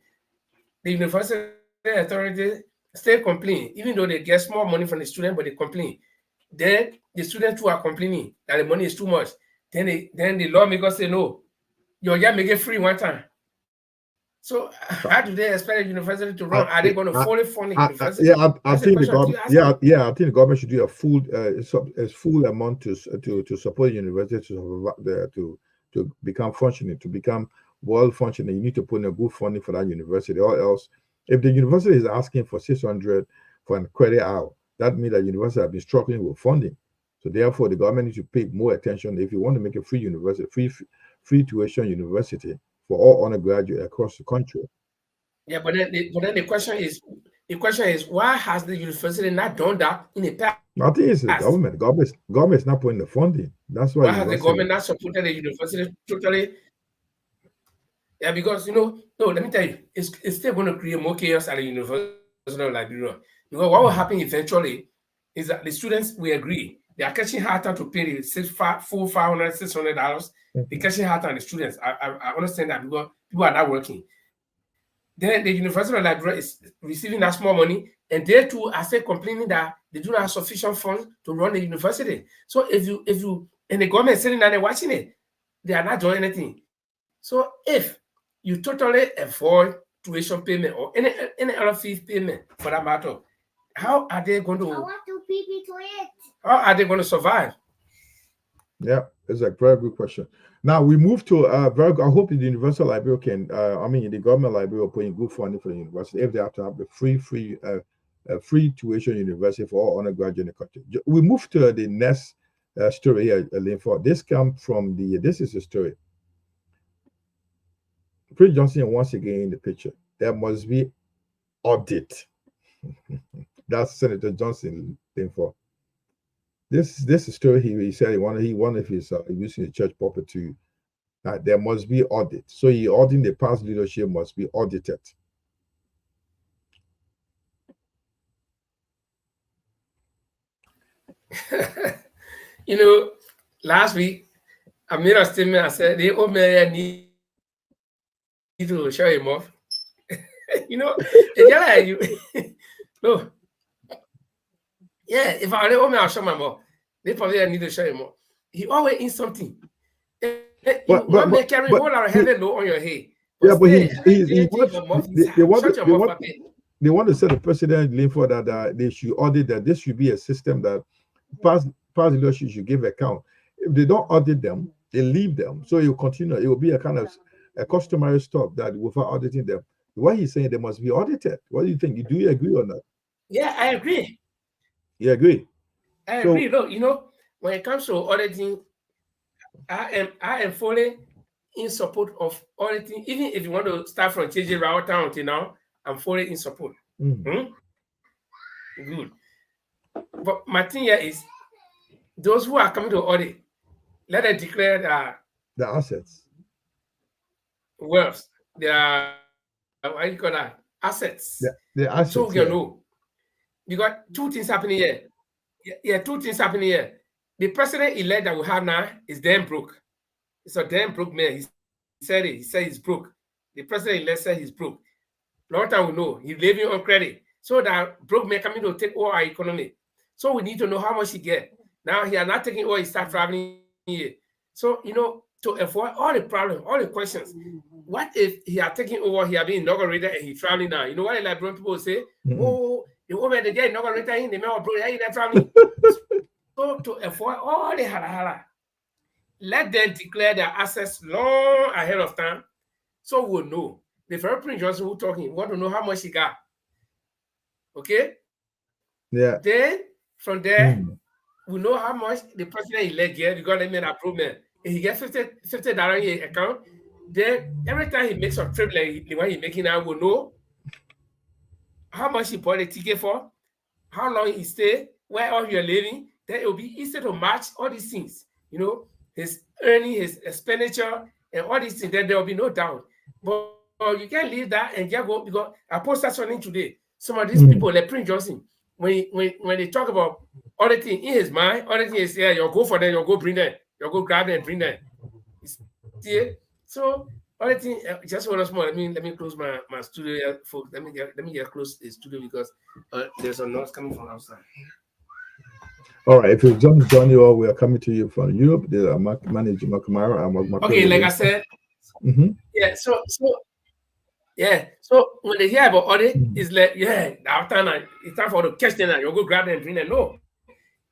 The university authority still complain, even though they get small money from the student, but they complain. Then the students who are complaining that the money is too much. Then the lawmakers say, no, you just make it free one time. So how do they expect the university to run? Are they going to fully fund the university? I think the government. I think the government should do a full amount to support the university to become functioning, to become well functioning. You need to put in a good funding for that university, or else, if the university is asking for 600 for a credit hour, that means that university have been struggling with funding. So therefore, the government needs to pay more attention. If you want to make a free university, free tuition university for all undergraduate across the country. Yeah, but then the question is why has the university not done that in the past? I think it's the government. Government is not putting the funding. That's why. Why has the government not supported the university totally? Yeah, because no, let me tell you, it's still going to create more chaos at the University of Liberia. Because what will happen eventually is that the students will agree. They are catching hard time to pay the $600. They're catching hard time the students. I understand that because people are not working. Then the University of Liberia is receiving that small money, and they too are still complaining that they do not have sufficient funds to run the university. So if you and the government is sitting there watching it, they are not doing anything. So if you totally avoid tuition payment or any other fee payment for that matter, how are they going to? I want to pee to it. How are they going to survive? Yeah, it's a very good question. Now we move to I hope the University Library can. The government library will put in good funding for the university if they have to have the free tuition university for all undergraduate in the country. We move to the next story here, Linford. This comes from this is the story. Prince Johnson once again in the picture. There must be audit. That's Senator Johnson Linford. This is story he said one of his using the church property. There must be audit. So he auditing the past leadership must be audited. Last week I made a statement. I said the old man need to show him off. No. Yeah, if I old man, I'll show my mom. They probably need to show him off. He always in something. But carry a whole lot of heavy load on your head. Yeah, but they want to say the president Linford that they should audit that this should be a system that past leadership should give account. If they don't audit them, they leave them. So it will continue. It will be a kind of a customary stuff that without auditing them. What he's saying, they must be audited. What do you think? Do you agree on that? Yeah, I agree. You agree? I agree. Look, when it comes to auditing, I am fully in support of auditing. Even if you want to start from changing router until now, I'm fully in support. Good. But my thing here is those who are coming to audit, let them declare the assets. Wealth. Their what do you call that? Assets. The assets. So you know. Because two things happening here. Yeah, two things happening here. The president-elect that we have now is damn broke. It's a damn broke man. He said it. He said he's broke. The president-elect said he's broke. Long time we know he's living on credit. So that broke man coming to take over our economy. So we need to know how much he get. Now he are not taking over. He start traveling here. So to avoid all the problems, all the questions. What if he are taking over? He are being inaugurated and he's traveling now. You know what Liberian people say? Oh, the woman they get inaugurated in the man bro, he not traveling. So to avoid all the hala, let them declare their assets long ahead of time, so we'll know. The very Prince Johnson who talking, we want to know how much he got. Okay? Yeah. Then from there, we know how much the president-elect get because they made improvement. If he gets $50 in his account, then every time he makes a trip like the one he's making now, we'll know how much he bought a ticket for, how long he stay, where all you're living. Then it will be easy to match all these things, his earning, his expenditure, and all these things. Then there will be no doubt. But you can't leave that and just go, because I posted something today. Some of these people, like Prince Johnson, when they talk about auditing in his mind, auditing is you'll go for them, you'll go bring them, you'll go grab them and bring them. See? So auditing, just one more. Let me close my studio here, folks. Let me get close to the studio because there's a noise coming from outside. All right, if you just join you all, we are coming to you from Europe. There's a manager Makamara. Okay, like I said, yeah. So when they hear about audit, it's like after it's time for the catch them. You go grab them and bring them. No,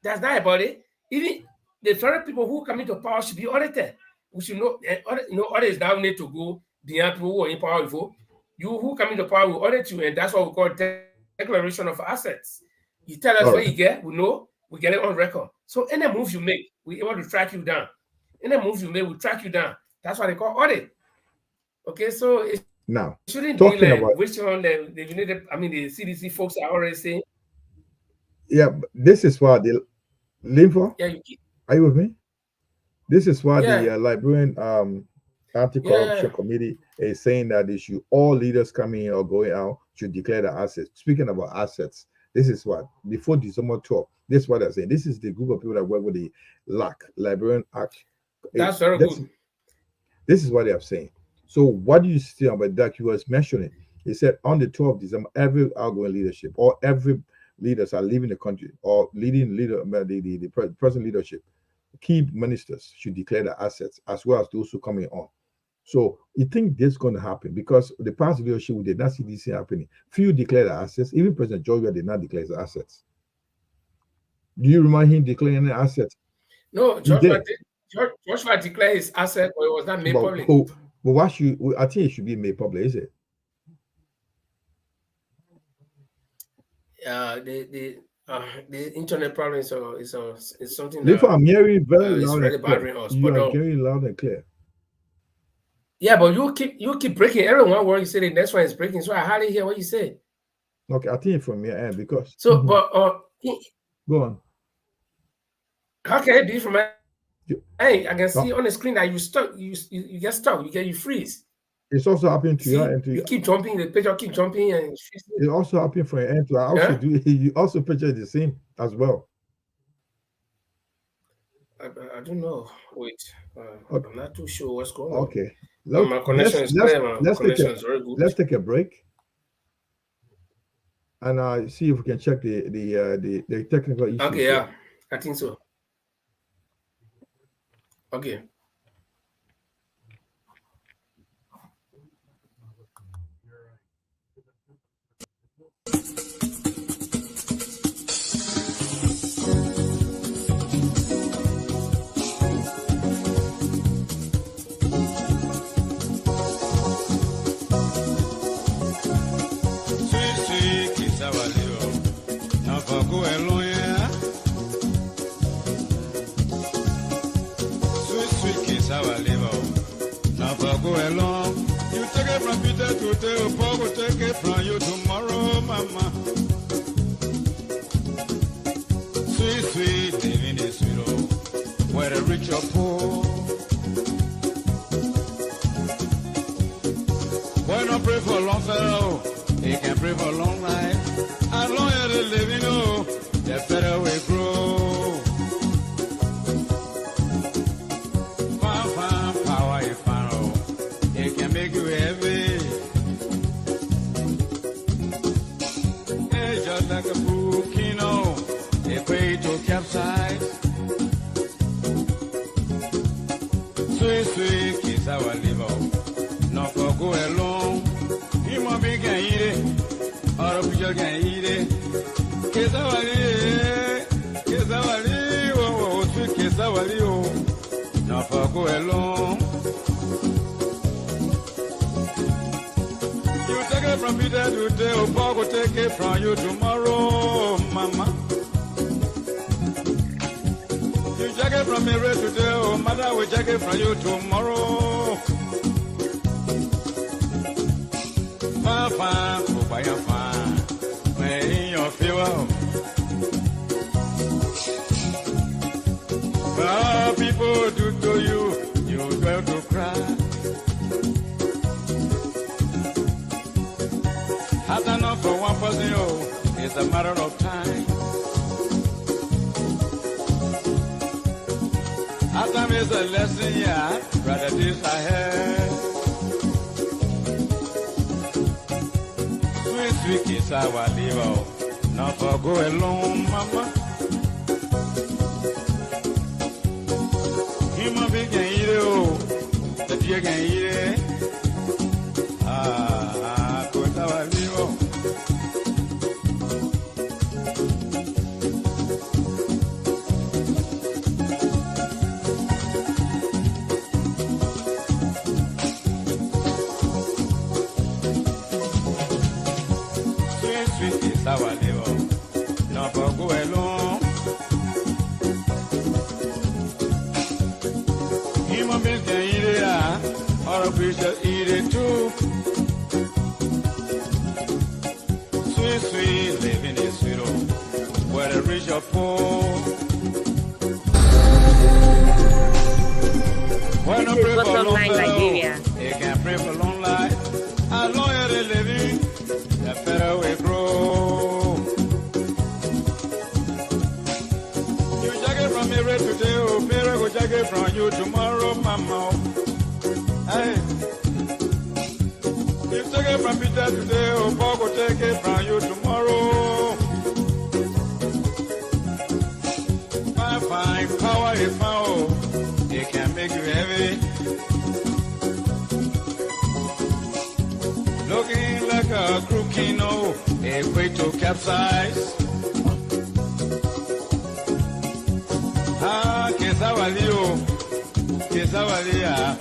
that's not about it. Even the very people who come into power should be audited. We should know. Audit is now need to go beyond people who are in power before. You who come into power will audit you, and that's what we call declaration of assets. You tell us what you get, we know. We get it on record. So any move you make, we're able to track you down. Any move you make, we track you down. That's what they call audit. Okay, so it Now, shouldn't talking be like about which one the United, I mean the CDC folks are already saying. yeah, this is why the Linfo, Yeah, are you with me? This is why yeah, the Liberian anti-corruption yeah. committee is saying that they should, all leaders coming in or going out should declare the assets. Speaking about assets, this is what before December 12th, this is what they're saying. This is the group of people that work with the LAC, Liberian Act. That's very good. This is what they are saying. So what do you see about that? He was mentioning. He said on the 12th of December, every outgoing leadership or every leaders are leaving the country or leading leader, the present leadership, key ministers should declare the assets as well as those who are coming on. So you think this is going to happen because the past leadership we did not see this happening. Few declare the assets. Even President Georgia did not declare the assets. Do you remind him declaring the assets? No, Joshua declared his asset, but it was not made public. But what should I think it should be made public? Is it? The internet problem is something that I'm hearing very loud really and clear. You are very loud and clear. Yeah, but you keep breaking every one word you say. The next one is breaking, so I hardly hear what you say. Okay, I think from your end because. So, but go on. How can it be from my? Hey, I can see on the screen that you stuck. You get stuck. You freeze. It's also happening to your end. You keep jumping. The picture keep jumping, and it's also happening for your end. I also do. You also picture the same as well. I don't know. Wait, okay. I'm not too sure what's going on. Okay, my connection is clear. My connection is very good. Let's take a break, and see if we can check the technical issues. Okay, yeah, I think so. Okay. You take it from Peter to Paul will take it from you tomorrow, mama. Sweet, sweet, living is sweet, whether rich or poor. Why not pray for a long fellow? He can pray for a long life. As long as they live, the better we grow. Power you find, it can make you heavy. It's just like a volcano, they pray to capsize. Sweet, sweet kiss our liver, not for go along. You might be can eat it, or a picture can eat it. Kiss our liver, kiss our liver, oh, sweet kiss our liver. Not for go along. You take it from Peter today, or Paul will take it from you tomorrow, mama. You take it from me today, or mother will take it from you tomorrow. Fine, oh, by your fine, may in your fever. Well, people do to you, you dare to cry. Has enough for one person, oh, it's a matter of time. As time is a lesson, yeah, rather this I had. Sweet, sweet kiss our liver, not for go alone, mama. Human being can eat it, oh, the deer can eat it. Go to our liver. Sweet, sweet kiss our liver, not for go alone. Human beings can eat it, we shall eat it too. Sweet, sweet living is sweet, oh, where the rich are poor. When This is Bottom Line Liberia. they can pray for long life. As long as they living, the better we grow. You check it from me right today, oh, Peter go check it from you tomorrow, mama. Hey. You take it from Peter today, oh, Paul go take it from you tomorrow. Fine, power is power. It can make you heavy. Looking like a crookino, a way to capsize. Ah, Kesavalio, Kesavalia,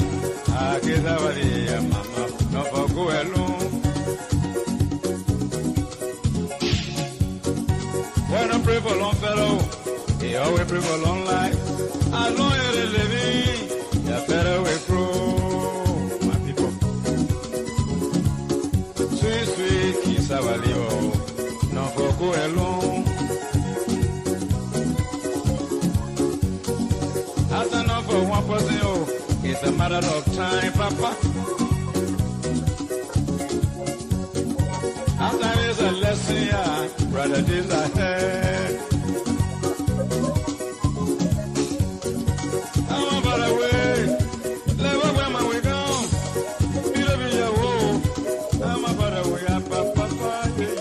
ah, Kesavalia, mama, no for go alone. When I pray for long fellow, he always pray for long life. As long as they living, the better we grow, my people. Sweet, sweet, Kesavalio, no for go alone. That's enough for one person, oh, it's a matter of time, Papa. After is a lesson, yeah, brother, this ahead. I'm about the way, let me where my way gone. Be the video, I'm about the way, Papa, yeah.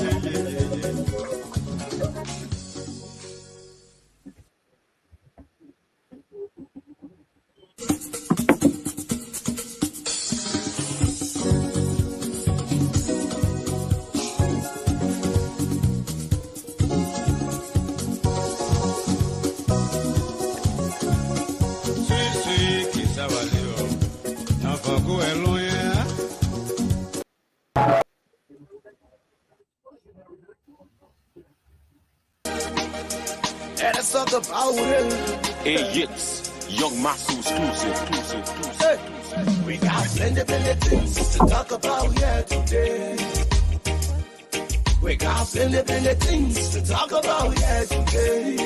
Sweet, sweet, Kesavalio, no for go alone, yeah. And let's talk about it. Hey, yes, Young Masu exclusive. Hey, we got plenty things to talk about here today. We got plenty things to talk about here today.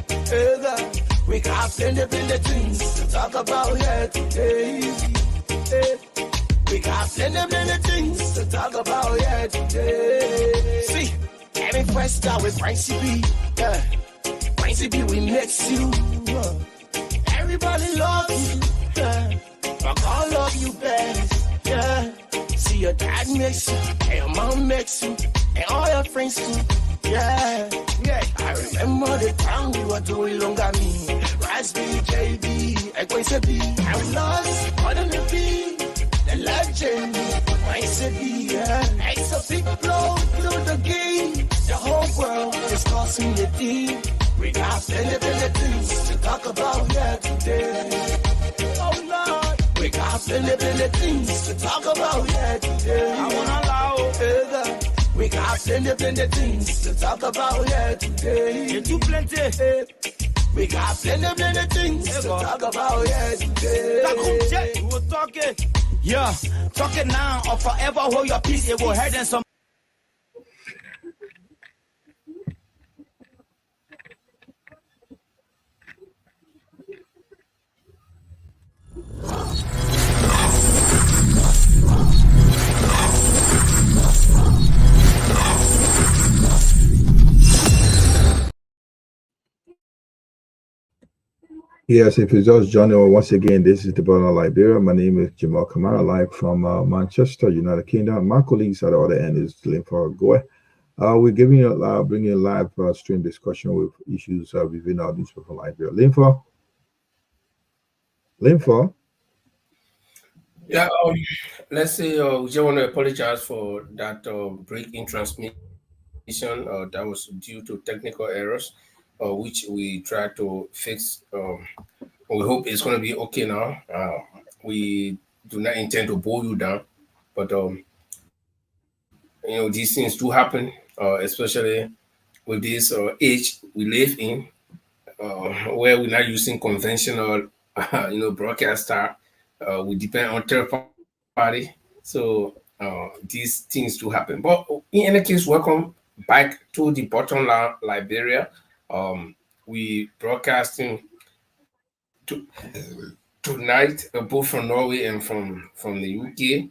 Hey, God, we got plenty things to talk about here today. Hey, we got plenty things to talk about here today. See, every first start with Francie B. Yeah. Francie B, we next you. Everybody loves you. Yeah. But God love you best. Yeah. See, your dad makes you, and your mom makes you, and all your friends too. Yeah. I remember the time we were doing longer me. Raspberry JB, Equator B. I was lost, more than the B. The legend, Equator B. Yeah. It's a big blow through the game. The whole world is crossing the D. We got plenty things to talk about here today. Oh Lord, we got plenty things to talk about here today. I wanna allow it. We got plenty things to talk about here today. You too plenty. We got plenty things to talk about here today. We will talk it. Yeah, talk it now or forever hold your peace. It will hurt them some. Yes, if you just joining us once again, this is the Bottom Line Liberia. My name is Jamal Kamara, live from Manchester, United Kingdom. My colleagues at the other end is Linfa Goe. We're bringing you a live stream discussion with issues within our newspaper Liberia. Linfa. Yeah, let's say we just want to apologize for that break in transmission. That was due to technical errors, which we try to fix. We hope it's going to be okay now. We do not intend to bore you down, but these things do happen, especially with this age we live in, where we're not using conventional, broadcaster. We depend on third party. So these things do happen. But in any case, welcome back to the bottom line, Liberia. We broadcasting tonight, both from Norway and from the UK.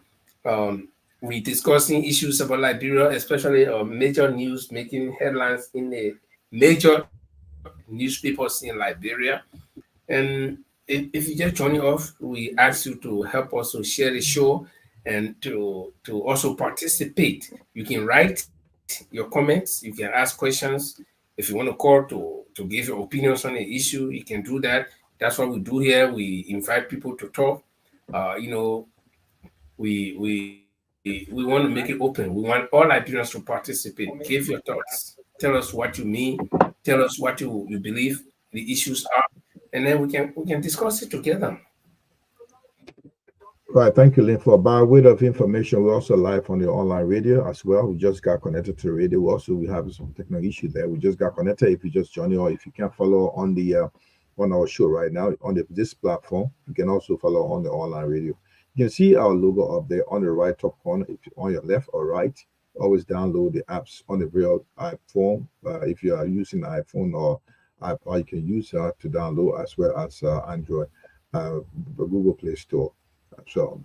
We discussing issues about Liberia, especially major news making headlines in the major newspapers in Liberia. And if you just joining off, we ask you to help us to share the show and to also participate. You can write your comments, you can ask questions. If you want to call to give your opinions on the issue, you can do that. That's what we do here. We invite people to talk. We want to make it open. We want all Liberians to participate. Give your thoughts. Tell us what you mean. Tell us what you believe the issues are, and then we can discuss it together. Right, thank you, Lynn. For by way of information, we're also live on the online radio as well. We just got connected to the radio. Also, we have some technical issue there. We just got connected. If you just join, or if you can follow on the on our show right now on this platform, you can also follow on the online radio. You can see our logo up there on the right top corner. If you're on your left or right, always download the apps on the real iPhone. If you are using iPhone or iPod, you can use to download as well as Android, the Google Play Store. So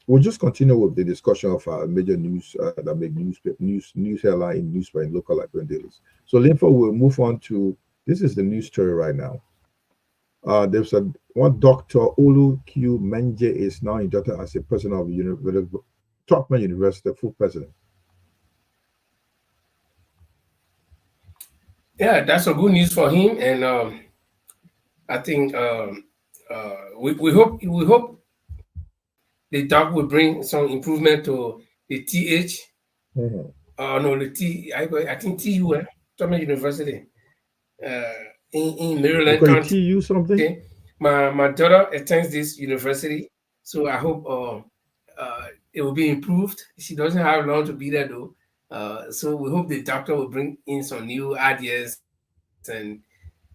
we'll just continue with the discussion of major news that make news headline in newspaper and local Liberian dailies. So Linfo will move on to this is the news story right now. There's one Dr. Olu Q Menje is now inducted as a president of the Tubman University, full president. Yeah, that's a good news for him, and I think we hope the doc will bring some improvement to the TH. No, the T. I think TU, Tubman University, in Maryland County. TU something. Okay. My daughter attends this university, so I hope it will be improved. She doesn't have long to be there though. So we hope the doctor will bring in some new ideas and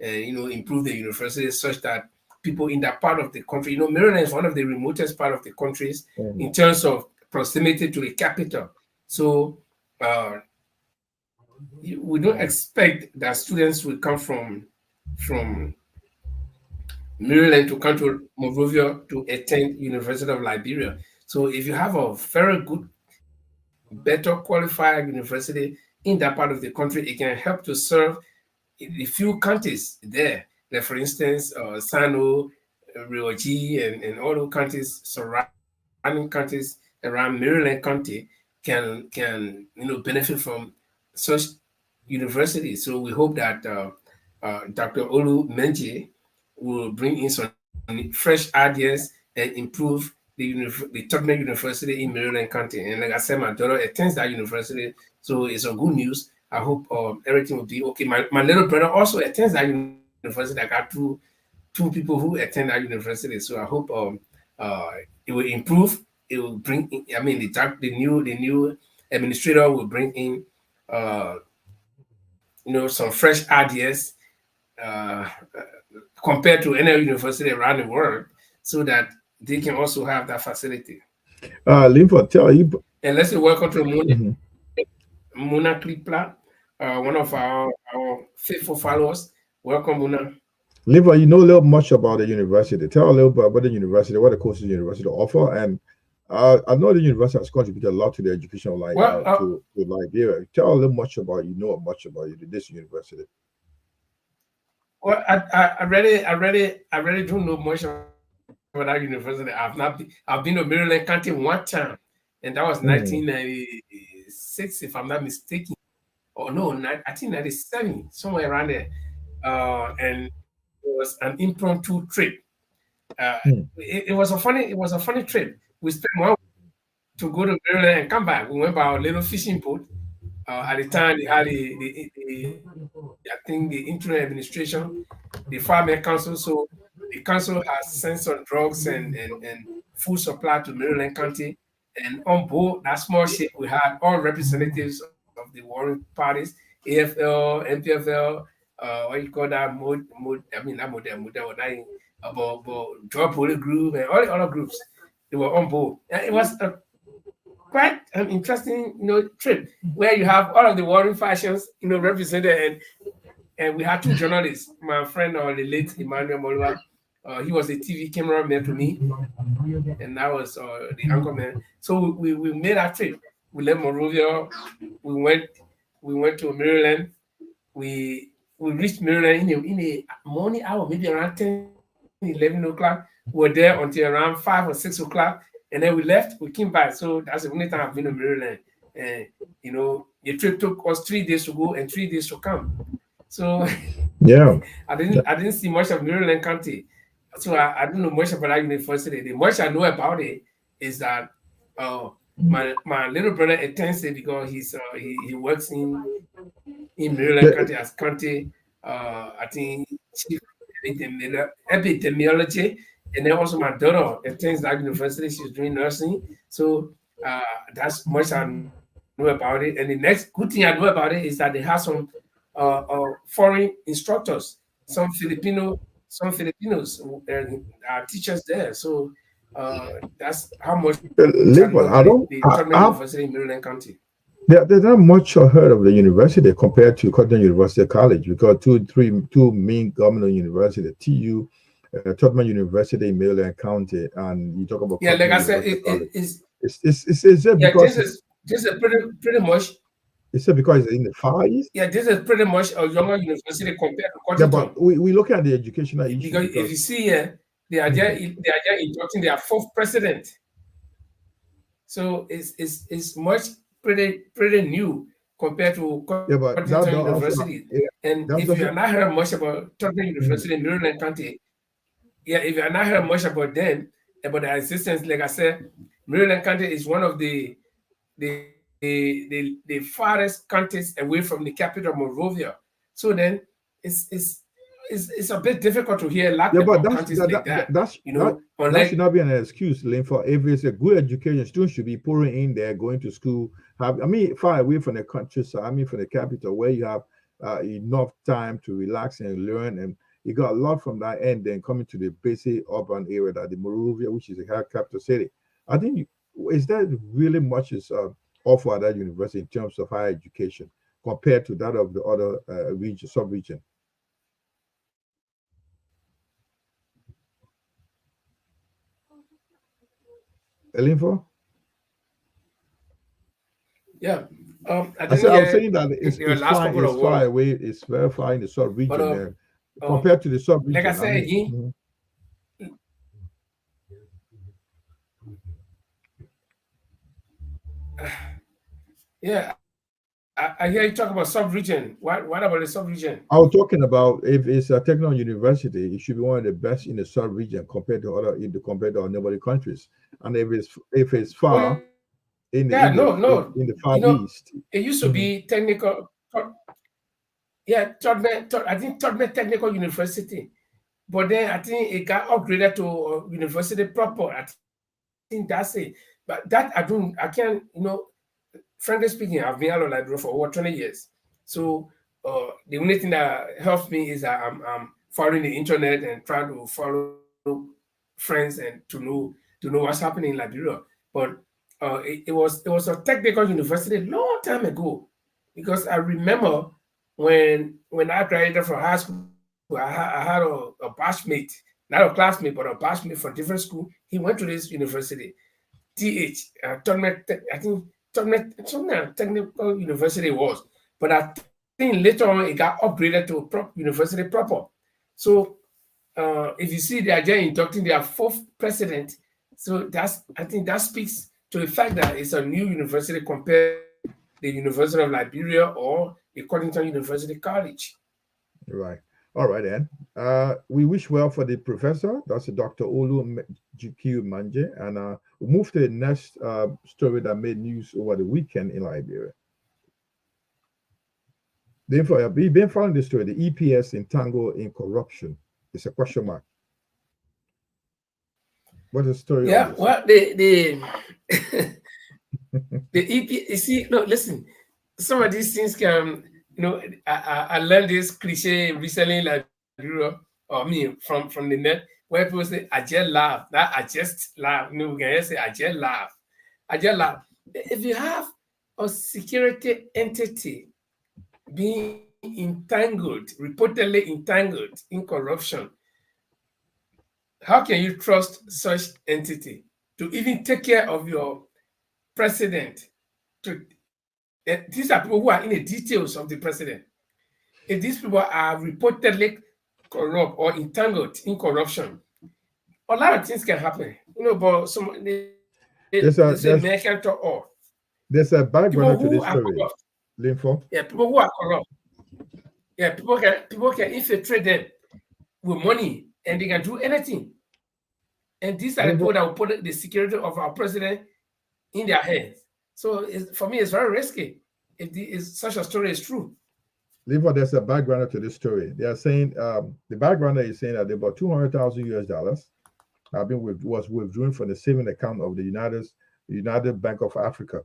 improve the university such that people in that part of the country, Maryland is one of the remotest part of the countries in terms of proximity to the capital. So we don't expect that students will come from Maryland to come to Monrovia to attend University of Liberia. So if you have a very good, better qualified university in that part of the country, it can help to serve the few counties there. Like for instance, Sano, Rioji, and all those counties, surrounding counties around Maryland County can benefit from such universities. So we hope that Dr. Olu Menje will bring in some fresh ideas and improve the Tubman University in Maryland County. And like I said, my daughter attends that university, so it's a good news. I hope everything will be okay. My little brother also attends that university. I got two people who attend that university, so I hope it will improve. It will bring in, the new administrator will bring in some fresh ideas compared to any university around the world, so that they can also have that facility. Linford, tell you. And let's say welcome to Muna Klipla, one of our faithful followers. Welcome, Muna. Linford, you know a little much about the university. Tell a little bit about the university, what the courses the university offer, and I know the university has contributed a lot to the education of to Liberia. Tell a little much about this university. Well, I really don't know much about that university. I've been to Maryland County one time, and that was 1996, if I'm not mistaken. Or no, I think 97, somewhere around there. And it was an impromptu trip. It was a funny trip. We spent 1 week to go to Maryland and come back. We went by our little fishing boat. At the time, they had the interim administration, the Farmer Council. So the council has sent some drugs and food supply to Maryland County. And on board that small ship, we had all representatives of the warring parties, AFL, MPFL, what you call that, about Job Holy Group and all the other groups. They were on board. And it was quite an interesting, trip where you have all of the warring factions, represented, and we had two journalists. My friend, the late Emmanuel Molwa, he was a TV cameraman to me, and I was the anchorman. So we made our trip. We left Monrovia. We went to Maryland. We reached Maryland in the morning hour, maybe around 10, 11 o'clock. We were there until around 5 or 6 o'clock, and then we left. We came back. So that's the only time I've been to Maryland. And the trip took us 3 days to go and 3 days to come. So yeah, I didn't see much of Maryland County. So I don't know much about that university. The much I know about it is that my little brother attends it because he works in Maryland County as county I think chief epidemiology, and then also my daughter attends that university. She's doing nursing. So that's much I know about it. And the next good thing I know about it is that they have some foreign instructors, some Filipinos are teachers there. So that's how much university in Maryland County. There's not much I heard of the university compared to Cotton University College, because two main government universities, TU, Tubman University in Maryland County, and you talk about like I said, it's because this is pretty much. Is it because it's in the Far East? Yeah, this is pretty much a younger university compared to Cotton. Yeah, but we look at the educational issue. Because if you see here, they are just inducting their 4th president. So it's much pretty new compared to Cotton University. And if you have not heard much about Tubman University in Maryland County, if you have not heard much about them, about their existence, like I said, Maryland County is one of the farthest counties away from the capital Monrovia. So then it's a bit difficult to hear a lot about counties like that. That should not be an excuse, Lynn, for if it's a good education, students should be pouring in there, going to school. Far away from the countryside, from the capital, where you have enough time to relax and learn, and you got a lot from that end. Then coming to the basic urban area, that the Monrovia, which is a capital city. I think is that really much is offered at that university in terms of higher education compared to that of the other sub-region. Elinfo? Yeah. I'm saying that it's far away, it's very far in the sub-region compared to the sub-region. Like I said, yeah, I hear you talk about sub-region. What about the sub-region? I was talking about if it's a technical university, it should be one of the best in the sub-region compared to neighboring countries. And if it's far in the Far East, it used to be technical. I think Tubman Technical University, but then I think it got upgraded to university proper. I think that's it. But that I can't, frankly speaking, I've been out of Liberia for over 20 years. So the only thing that helps me is that I'm following the internet and trying to follow friends and to know what's happening in Liberia. But it was a technical university a long time ago, because I remember when I graduated from high school, I had a batchmate, not a classmate, but a batchmate from different school. He went to this university, Tubman Technical University was, but I think later on it got upgraded to university proper. So if you see, they are just inducting their 4th president. So I think that speaks to the fact that it's a new university compared to the University of Liberia or the Cotton University College. Right. All right, then. We wish well for the professor. That's Dr. Olu GQ Manje. And we'll move to the next story that made news over the weekend in Liberia. We've been following this story, the EPS entangled in corruption. It's a question mark. What is the story? Yeah, well, the EP, you see, no, listen, some of these things can, I learned this cliche recently, like, from the net. where people say, I just laugh. That I just laugh. No, we can just say, I just laugh. I just laugh. If you have a security entity being entangled, reportedly entangled in corruption, how can you trust such entity to even take care of your president? These are people who are in the details of the president. If these people are reportedly corrupt or entangled in corruption, a lot of things can happen. But there's a background to this story. Linfo. Yeah, people who are corrupt. Yeah, people can infiltrate them with money and they can do anything. And these are the people that will put the security of our president in their hands. So for me, it's very risky if such a story is true. Linfo, there's a background to this story. They are saying the background is saying that about $200,000 was withdrawn from the saving account of the United Bank of Africa.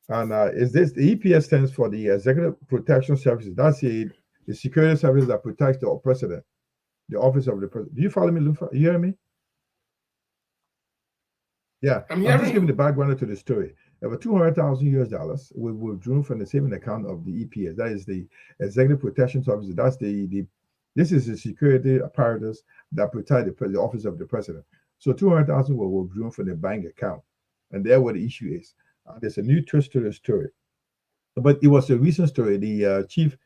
And is this the EPS stands for the Executive Protection Services? That's the security service that protects the president, the office of the president. Do you follow me, Lufa? You hear me? Yeah, I'm just giving the background to the story. Over $200,000 were withdrawn from the saving account of the EPS. That is the Executive Protection Services. That's this is the security apparatus that protect the office of the president. So $200,000 were withdrawn from the bank account, and there where the issue is. There's a new twist to the story, but it was a recent story. The chief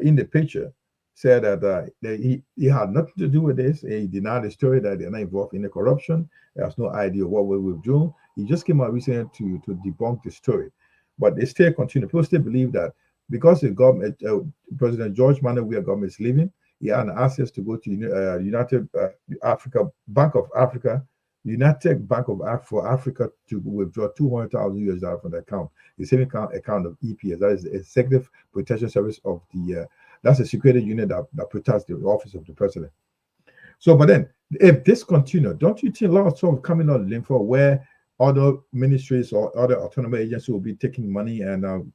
in the picture said that he had nothing to do with this. He denied the story that they're not involved in the corruption. He has no idea what we withdrew. He just came out recently to debunk the story, but they still continue. People still believe that because the government, President George Manuel government is leaving, he had access to go to United Bank of Africa for Africa to withdraw $200,000 from the account, the saving account of EPS. That is the Executive Protection Service of that's a security unit that protects the office of the president. So, but then if this continues, don't you think a lot of stuff coming out of Linfo where other ministries or other autonomous agencies will be taking money and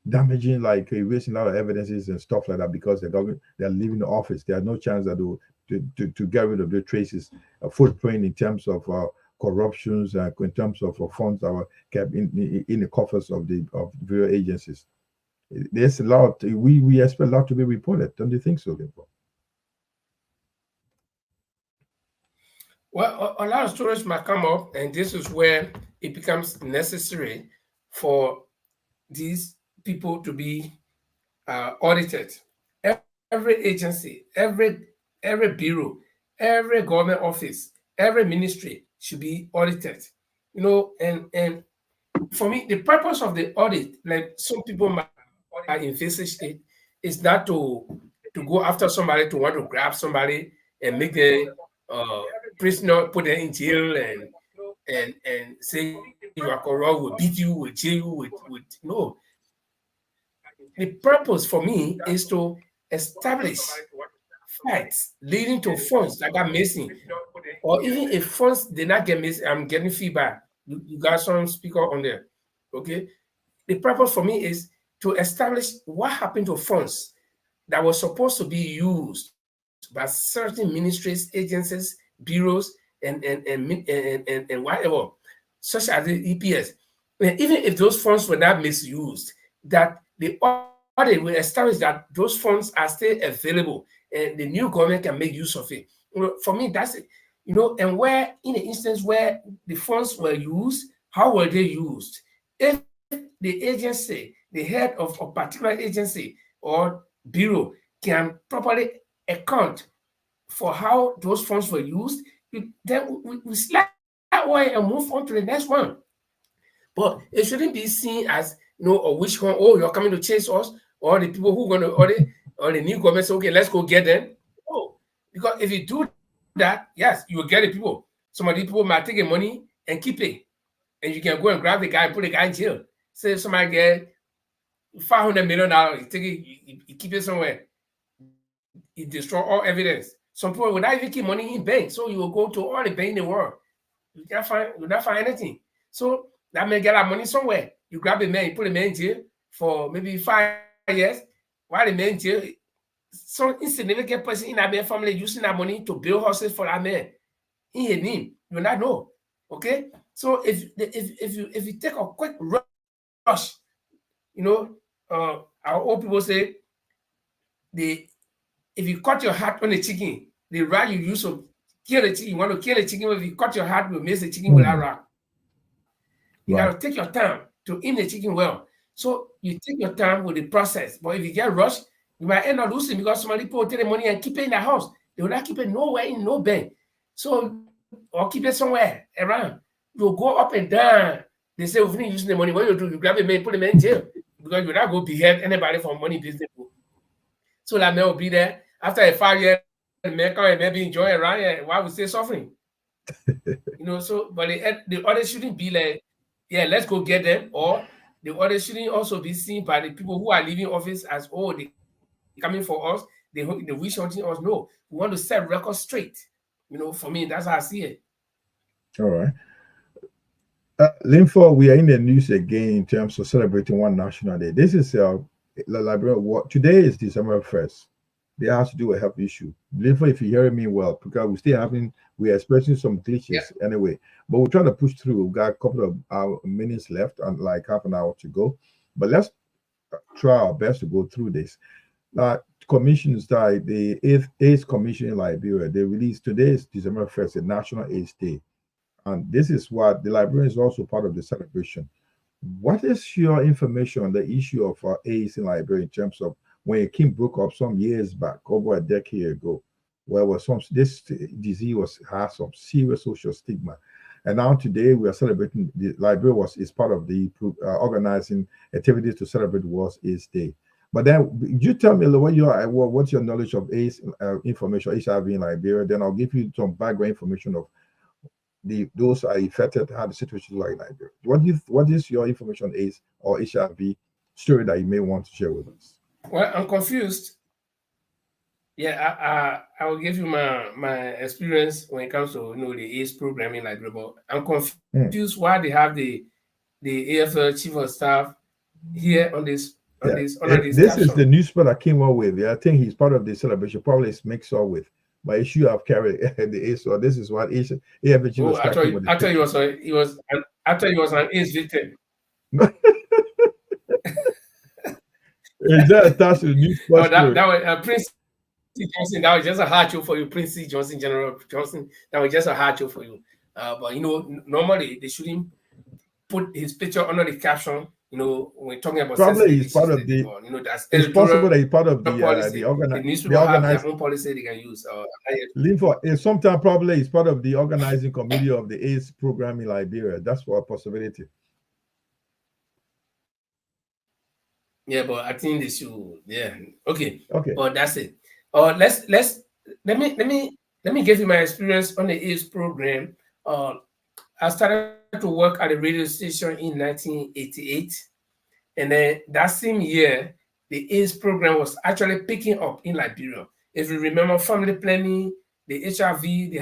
damaging, like erasing a lot of evidences and stuff like that because they're leaving the office? There's no chance that to get rid of the traces, footprint in terms of corruptions, in terms of funds that were kept in the coffers of various agencies. There's a lot. We expect a lot to be reported. Don't you think so, Linfo? Well, a lot of stories might come up, and this is where it becomes necessary for these people to be audited. Every agency, every bureau, every government office, every ministry should be audited. And for me, the purpose of the audit, like some people might envisage it, is not to go after somebody, to want to grab somebody and make them prisoner, put them in jail and say you are corrupt, will beat you, will jail you, with no. The purpose for me is to establish facts leading to funds that got missing, or even if funds did not get missing, I'm getting feedback. You got some speaker on there, okay? The purpose for me is to establish what happened to funds that were supposed to be used by certain ministries, agencies, bureaus, and whatever, such as the EPS. And even if those funds were not misused, that the audit will establish that those funds are still available and the new government can make use of it. For me, that's it. And where, in the instance where the funds were used, how were they used? If the agency, the head of a particular agency or bureau can properly account for how those funds were used, then we slide away and move on to the next one. But it shouldn't be seen as, or which one, you're coming to chase us, or the people who are going to audit, or the new government say, okay, let's go get them. Oh, because if you do that, yes, you will get the people. Some of the people might take the money and keep it. And you can go and grab the guy and put the guy in jail. Say somebody get $500 million, you take it, you keep it somewhere. You destroy all evidence. Some people will not even keep money in bank. So you will go to all the bank in the world. You will not find anything. So that may get that money somewhere. You grab a man, you put a man in jail for maybe 5 years. While the man in jail, some insignificant person in our family using that money to build houses for our man. In your name, you will not know. Okay, so if you take a quick rush, you know, our old people say if you cut your heart on the chicken, the rat you use to kill the chicken, you want to kill the chicken, if you cut your heart, you miss the chicken without rat. You gotta take your time to aim the chicken well. So you take your time with the process. But if you get rushed, you might end up losing because somebody put the money and keep it in the house. They will not keep it nowhere in no bank. So, or keep it somewhere around. You go up and down. They say, we're using the money. What you do? You grab a man, put him in jail. Because you will not go behead anybody for money business. So that man will be there. After a 5 year, the man come and maybe enjoy around here. Why we stay suffering? You know, so, but the other shouldn't be like, yeah, let's go get them. Or the other shouldn't also be seen by the people who are leaving office as, oh, they coming for us, they wish hunting us. No, we want to set records straight. You know, for me, that's how I see it. All right. Linfo, we are in the news again in terms of celebrating one national day. This is Liberia. Today is December 1st. They have to do a health issue. Linfo, if you hear me well, because we are experiencing some glitches anyway, but we're trying to push through. We've got a couple of minutes left and like half an hour to go. But let's try our best to go through this. Commissions that the AIDS Commission in Liberia, they released today is December 1st, a National AIDS Day. And this is what the Liberian is also part of the celebration. What is your information on the issue of AIDS in Liberia in terms of when a king broke up some years back, over a decade ago, where this disease has some serious social stigma. And now today we are celebrating, Liberia is part of the organizing activities to celebrate World AIDS Day. But then you tell me what's your knowledge of AIDS information, HIV in Liberia, then I'll give you some background information of those are affected, how the situation is like in Liberia. What is your information on AIDS or HIV story that you may want to share with us? Well, I'm confused. Yeah, I will give you my experience when it comes to the AIDS program in Liberia. But I'm confused why they have the AFL chief of staff here on this. This is the newspaper that came up with. I think he's part of the celebration. Probably it's mixed up with. But issue have carried the AIDS. So this is what AFL chief was after he was an AIDS victim. Is that attached to the newspaper? That was Prince C. Johnson. That was just a hard show for you, Prince C. Johnson, General Johnson. That was just a hard show for you. But normally they shouldn't put his picture under the caption. When we're talking about probably he's part of the. It's possible that he's part of the newspaper have their own policy they can use. Sometimes probably he's part of the organizing committee of the AIDS program in Liberia. That's for a possibility. Yeah, but I think they should. Yeah, okay. But that's it. Let me give you my experience on the AIDS program. I started to work at a radio station in 1988, and then that same year, the AIDS program was actually picking up in Liberia. If you remember family planning, the HIV, they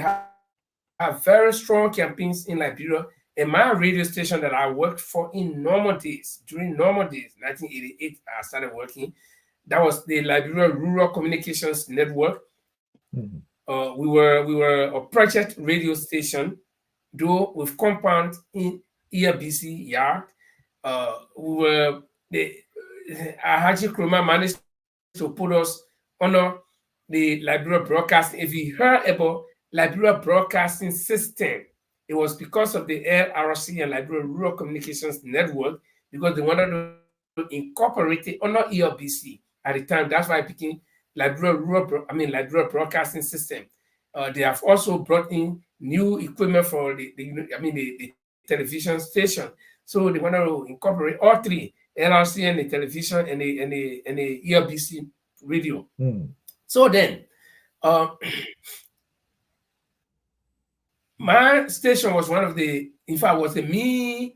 have very strong campaigns in Liberia. And my radio station that I worked for during normal days, 1988, I started working. That was the Liberia Rural Communications Network. Mm-hmm. We were a project radio station, though with compound in ERBC yard. Haji Kroma managed to put us under the Liberia Broadcasting. If you heard about Liberia Broadcasting System, it was because of the LRC and Liberia Rural Communications Network, because they wanted to incorporate it under ERBC at the time. That's why I became Liberia Broadcasting System. They have also brought in new equipment for the television station. So they wanted to incorporate all three, LRC and the television and the ERBC radio. So then, my station was one of the, in fact, was the main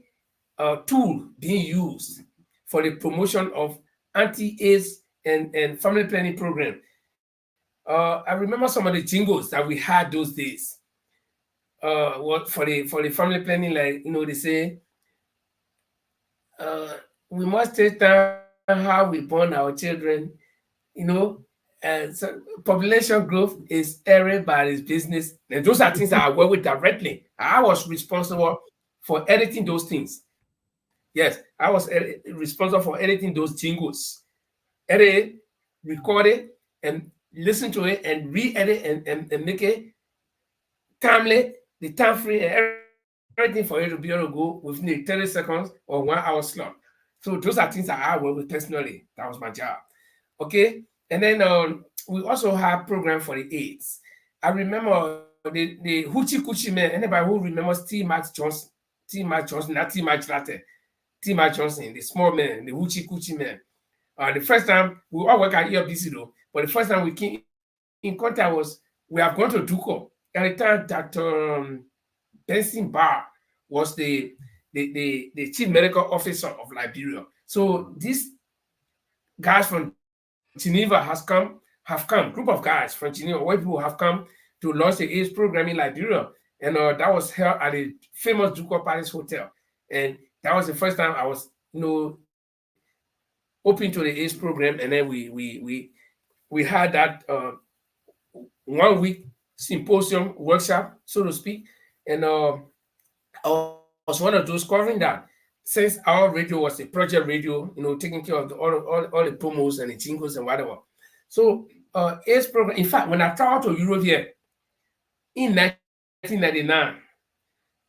tool being used for the promotion of anti-AIDS and family planning program. I remember some of the jingles that we had those days. What for the family planning, like they say, we must take time how we born our children, So population growth is everybody's business. And those are things that I work with directly. I was responsible for editing those things. Yes, I was responsible for editing those jingles. Edit, record it, and listen to it, and re-edit and make it timely, the time free, and everything for you to be able to go within the 30 seconds or 1 hour slot. So those are things that I work with personally. That was my job. Okay. And then we also have program for the AIDS. I remember the Hoochie Coochie man. Anybody who remembers T. Max Johnson, not T. Max Latte, T. Max Johnson, the small man, the Hoochie Coochie man. The first time we all work at EFDC though, but the first time we came in contact was we have gone to Duco. At the time, Dr. Benson Barr was the chief medical officer of Liberia. So these guys from Geneva have come, group of guys from Geneva, white people have come to launch the AIDS program in Liberia. And that was held at the famous Duco Palace Hotel. And that was the first time I was, open to the AIDS program. And then we had that 1 week symposium workshop, so to speak. And I was one of those covering that. Since our radio was a project radio, taking care of all the promos and the jingles and whatever. So AIDS program, in fact, when I traveled to Europe here in 1999,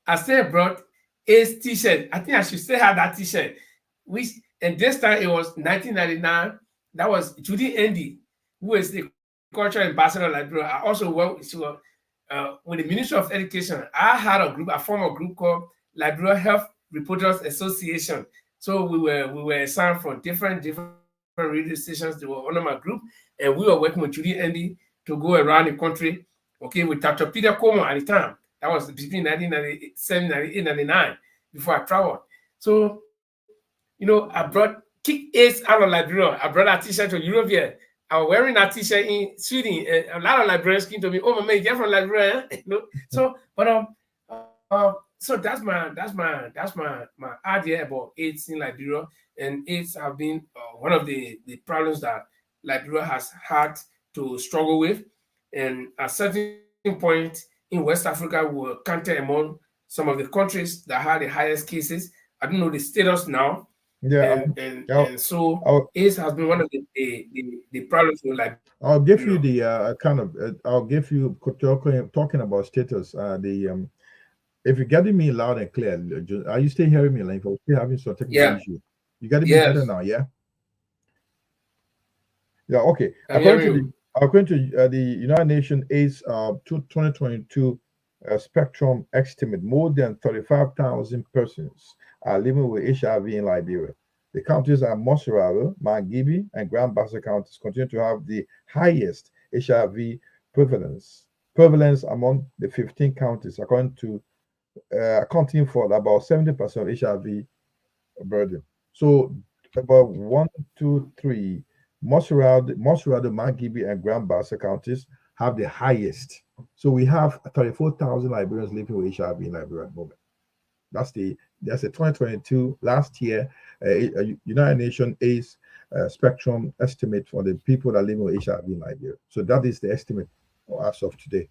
I still brought AIDS t-shirt. I think I should still have that t-shirt. And this time it was 1999. That was Judy Andy, who is the cultural ambassador of Liberia. I also worked with the Ministry of Education. I had a former group called Liberia Health Reporters Association. So we were assigned from different radio stations. They were under my group, and we were working with Judy Andy to go around the country. Okay, with Dr. Peter Como at the time. That was between 1997, 98, 99 before I traveled. So, I brought Kick AIDS out of Liberia. I brought that t-shirt to Europe here. I was wearing that t-shirt in Sweden. A lot of Liberians came to me. Oh, my man, you're from Liberia, So, but so that's my idea about AIDS in Liberia, and AIDS have been one of the problems that Liberia has had to struggle with, and at a certain point in West Africa, we were counted among some of the countries that had the highest cases. I don't know the status now. Yeah, and so AIDS has been one of the problems with Liberia. I'll give you the I'll give you talking about status. If you're getting me loud and clear, are you still hearing me? Like, if I'm still having some technical issue, you getting me better now? Yeah. Yeah. Okay. According to the United Nations AIDS 2022 spectrum estimate, more than 35,000 persons are living with HIV in Liberia. The counties are Mossorado, Mangibi, and Grand Bassa counties continue to have the highest HIV prevalence among the 15 counties, according to accounting for about 70% of HIV burden. So about 1, 2, 3, Mossorado, Mangibi, and Grand Bassa counties have the highest. So we have 34,000 Liberians living with HIV in Liberia at the moment. That's a 2022 last year United Nations AIDS spectrum estimate for the people that live with HIV in Liberia. So that is the estimate as of today.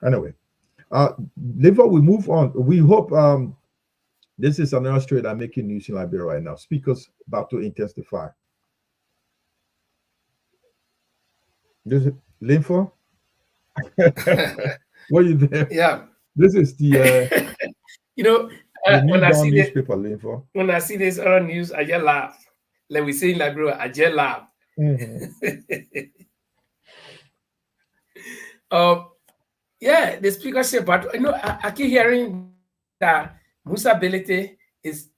Anyway, Liver, we move on. We hope this is another story that making news in Liberia right now. Speakers about to intensify. This is Linfo. What are you there? Yeah. This is the when I see newspaper, Linfo. When I see this other news, I just laugh. Like we say in Liberia, I just laugh. Yeah, the speaker said, but I keep hearing that Musa Belete is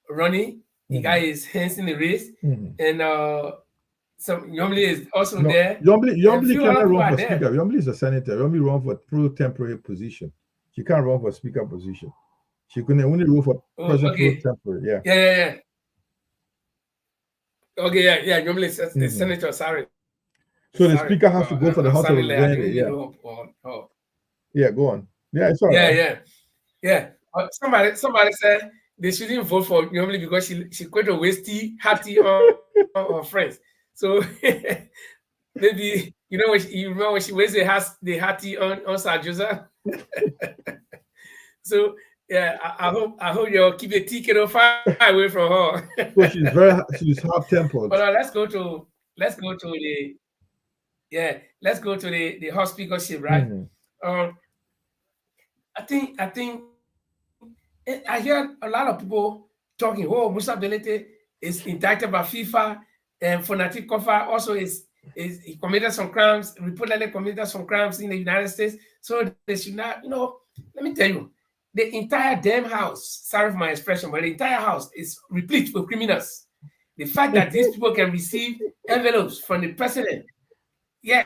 running. The guy is hands in the race, and some Yomli is also there. Yomli cannot run for speaker. Yomli is a senator. Yomli run for pro-temporary position. She can't run for speaker position. She can only run for president pro-temporary. Yeah. Okay, yeah. Yomli is senator. Sorry. So the speaker has to go for the House of Representatives. Yeah, go on. Yeah, it's all right. Yeah. Somebody said they shouldn't vote for Yomli because she quite a wasty, hearty on her friends. So maybe you remember when she wears the hattie on Sajusa. So yeah, I hope you'll keep a ticket far away from her. So she's hot tempered. But let's go to the House speakership, right? I think I hear a lot of people talking. Oh, Musa Belete is indicted by FIFA, and Fonatic Kofa also he committed some crimes, reportedly committed some crimes in the United States. So they should not, let me tell you, the entire damn house, sorry for my expression, but the entire house is replete with criminals. The fact that these people can receive envelopes from the president, yeah,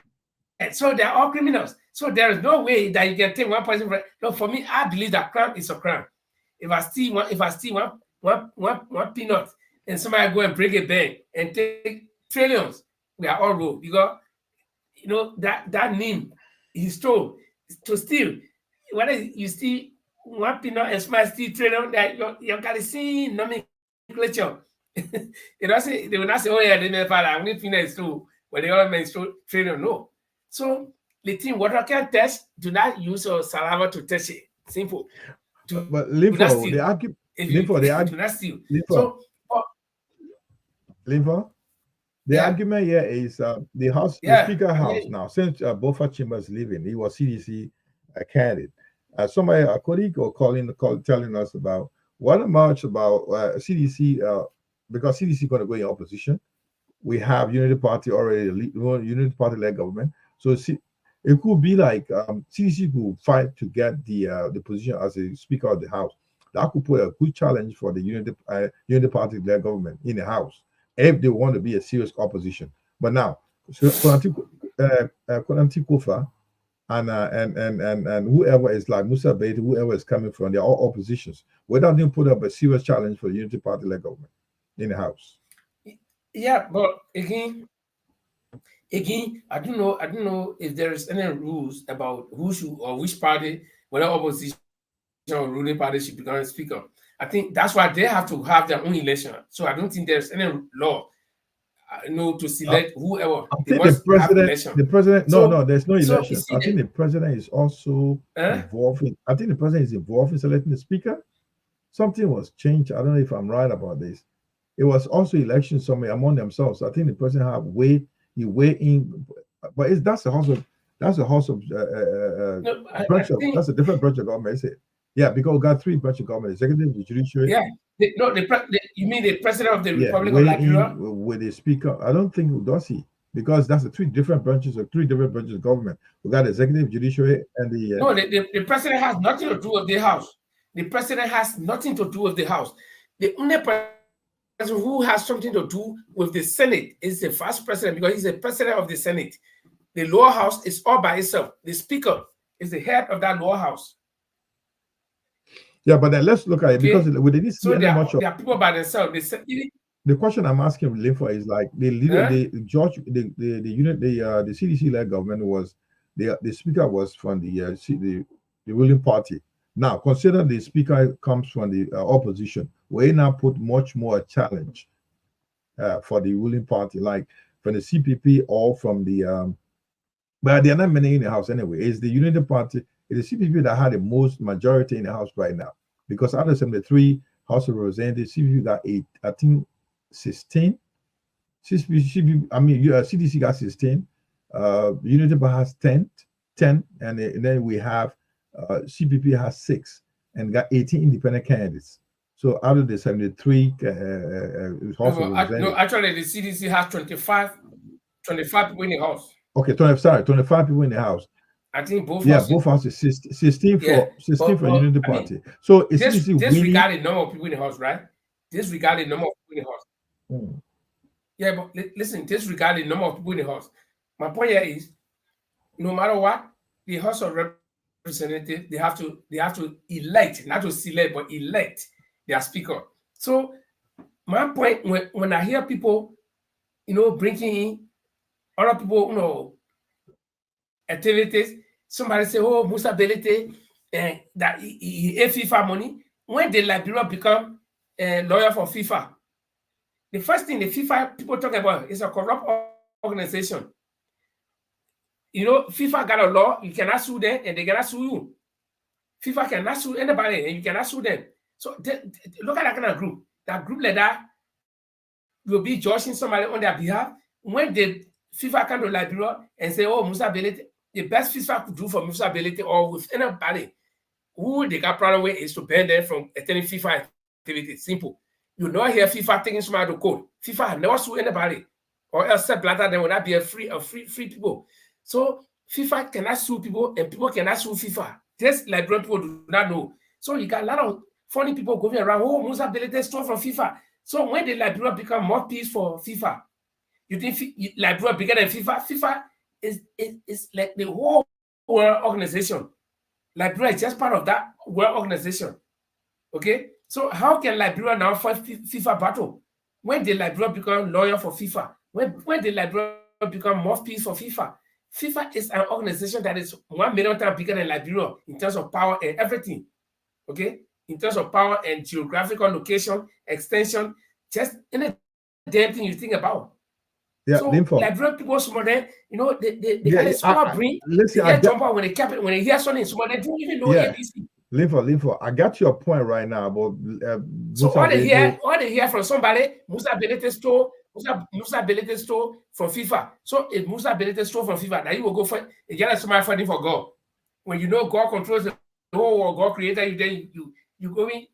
so they're all criminals. So there is no way that you can take one person. No, for me, I believe that crime is a crime. If I steal one peanut and somebody go and break a bank and take trillions, we are all wrong because that name he stole to steal. Whether you steal one peanut and somebody steal trillion, that you got to see nomenclature. They will not say, oh yeah, they never I'm going to peanut stole, but the other man stole trillion. No. So the thing water can test, do not use your saliva to test it. Simple. But Linfo, the argument here is the House, the Speaker House now, since Bofa Chambers leaving, he was CDC candidate. Somebody, a colleague or telling us about what much about CDC, because CDC going to go in opposition. We have Unity Party already, Unity Party led government. So it could be like CDC could fight to get the position as a Speaker of the House. That could put a good challenge for the Unity Party led government in the House if they want to be a serious opposition. But now, Konati Kofa and whoever is like Musa Beit, whoever is coming from, they're all oppositions. Without them put up a serious challenge for the Unity Party led government in the House. Yeah, but again, I don't know if there is any rules about who should or which party, whether opposition or ruling party should become a speaker. I think that's why they have to have their own election. So I don't think there's any law, to select whoever. I think the president. No, there's no election. I think the president is also involved in. I think the president is involved in selecting the speaker. Something was changed. I don't know if I'm right about this. It was also election somewhere among themselves. I think the president have weighed in, but that's a house of that's a different branch of government, is it? Yeah, because we got three branches of government: executive, the judiciary. Yeah, you mean the president of the Republic of Liberia with the speaker? I don't think does he, because that's the three different branches of government. We got the executive, judiciary, and the no. The president has nothing to do with the House. The president has nothing to do with the House. The only person who has something to do with the Senate is the vice president, because he's the president of the Senate. The lower house is all by itself. The speaker is the head of that lower house. Yeah, but then let's look at it, because we didn't see there are people by themselves. The question I'm asking Linfo is like the leader, the CDC led government was the speaker was from the ruling party. Now, consider the speaker comes from the opposition. We now put much more challenge for the ruling party, like from the CPP or from the but there are not many in the House anyway. It's the Unity Party, it's the CPP that had the most majority in the House right now. Because out of 73 House of Representatives, CPP got 16. CDC got 16. Unity Party has 10, and then we have CPP has 6 and got 18 independent candidates. So out of the 73 House of Representatives. No, actually, the CDC has 25 people in the House. Okay, 25 people in the House. I think both houses 16 for Unity Party. So it's disregard the number of people in the House, right? Disregard the number of people in the House. Yeah, but listen, disregard the number of people in the House. My point here is, no matter what, the House of Representatives, they have to elect, not to select, but elect their speaker. So my point, when I hear people, bringing in other people, activities, somebody say, oh, Musa Belete, that he FIFA money. When the Liberia become a lawyer for FIFA, the first thing the FIFA people talk about is a corrupt organization. You know, FIFA got a law, you cannot sue them and they cannot sue you. FIFA cannot sue anybody and you cannot sue them. So look at that kind of group. That group like that will be judging somebody on their behalf. When the FIFA come to Liberia and say, oh, Musa Belete, the best FIFA could do for Musa Belete or with anybody who they got problem with is to ban them from attending FIFA activities. Simple. You not hear FIFA taking somebody to court. FIFA have never sued anybody, or else blatter them will not be a free people. So FIFA cannot sue people and people cannot sue FIFA. This Liberian people do not know. So you got a lot of funny people going around. Oh, Musa Belete stole from FIFA. So when the Liberia become more peace for FIFA, you think Liberia bigger than FIFA? FIFA is like the whole world organization. Liberia is just part of that world organization. Okay? So how can Liberia now fight FIFA battle? When the Liberia become lawyer for FIFA, when the Liberia become mouthpiece for FIFA, FIFA is an organization that is 1 million times bigger than Liberia in terms of power and everything. Okay? In terms of power and geographical location, extension, just any damn thing you think about. Yeah, so Linfo. Liberian people, some of them, you know, they got a small brain. Listen, they get jump out when they hear something. Some of them don't even know ABC. Linfo, I got your point right now about so all they hear from somebody, Musa Belete stole from FIFA. So if Musa Belete stole from FIFA, now you will go for a get somebody fighting for God. When you know God controls the whole world, God created you, then you go in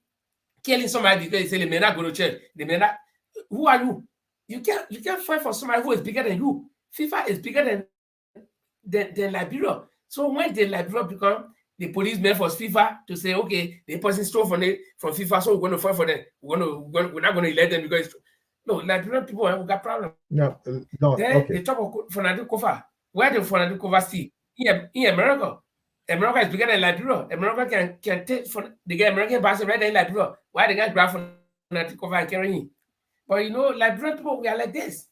killing somebody because you say they may not go to church. They may not. Who are you? You can't fight for somebody who is bigger than you. FIFA is bigger than Liberia. So when the Liberia become the policeman for FIFA to say, okay, the person stole from FIFA, so we're going to fight for them. We're not going to elect them because no, Liberian people have got problems. No, then okay. they talk about Fonadu Kofa. Where the Fonadu Kofa see? In America. America is bigger than Liberia. America can take the American bus right there in Liberia. Why they got grab Fonadu Kofa and carry him? But you know, Liberian people, we are like this.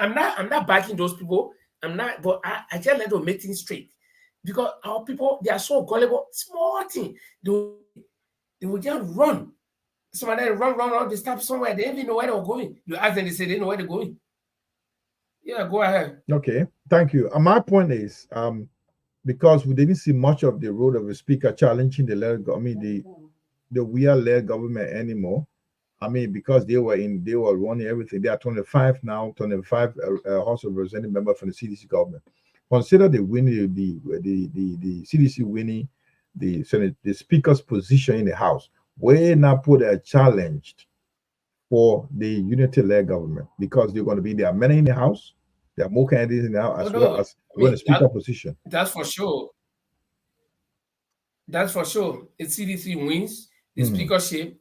I'm not backing those people. I'm not, but I just let them make things straight. Because our people, they are so gullible, small thing. They will just run. Some of them run, they stop somewhere, they don't even know where they're going. You ask them, they say they know where they're going. Yeah, go ahead. Okay, thank you. My point is, because we didn't see much of the role of a speaker challenging the we-are-led government anymore. I mean, because they were running everything. They are 25 now, 25 House of Representative members from the CDC government. Consider the winning, the CDC winning the Senate, the speaker's position in the House. We now put a challenge for the unity-led government because they're going to be there are many in the House. There are more candidates now as well as the speaker position. That's for sure. That's for sure. If CDC wins the speakership,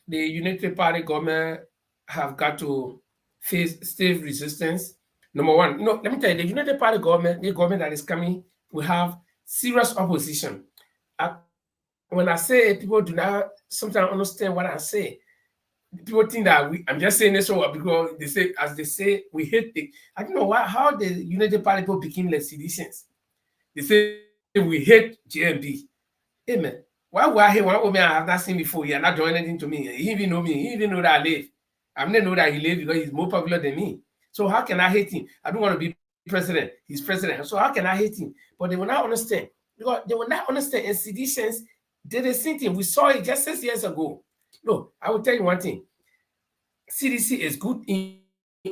the Unity Party government have got to face stiff resistance. Number one, let me tell you, the Unity Party government, the government that is coming, will have serious opposition. When I say people do not sometimes understand what I say, people think that I'm just saying this because they say we hate I don't know how the Unity Party people became like seditions. They say we hate JMB. Hey man, why would I hate one woman I have not seen before? He are not doing anything to me. He even know me. He even know that I live. I don't know that he lives because he's more popular than me. So how can I hate him? I don't want to be president. He's president. So how can I hate him? But they will not understand. Because they will not understand. And seditions did the same thing. We saw it just 6 years ago. No, I will tell you one thing. CDC is good in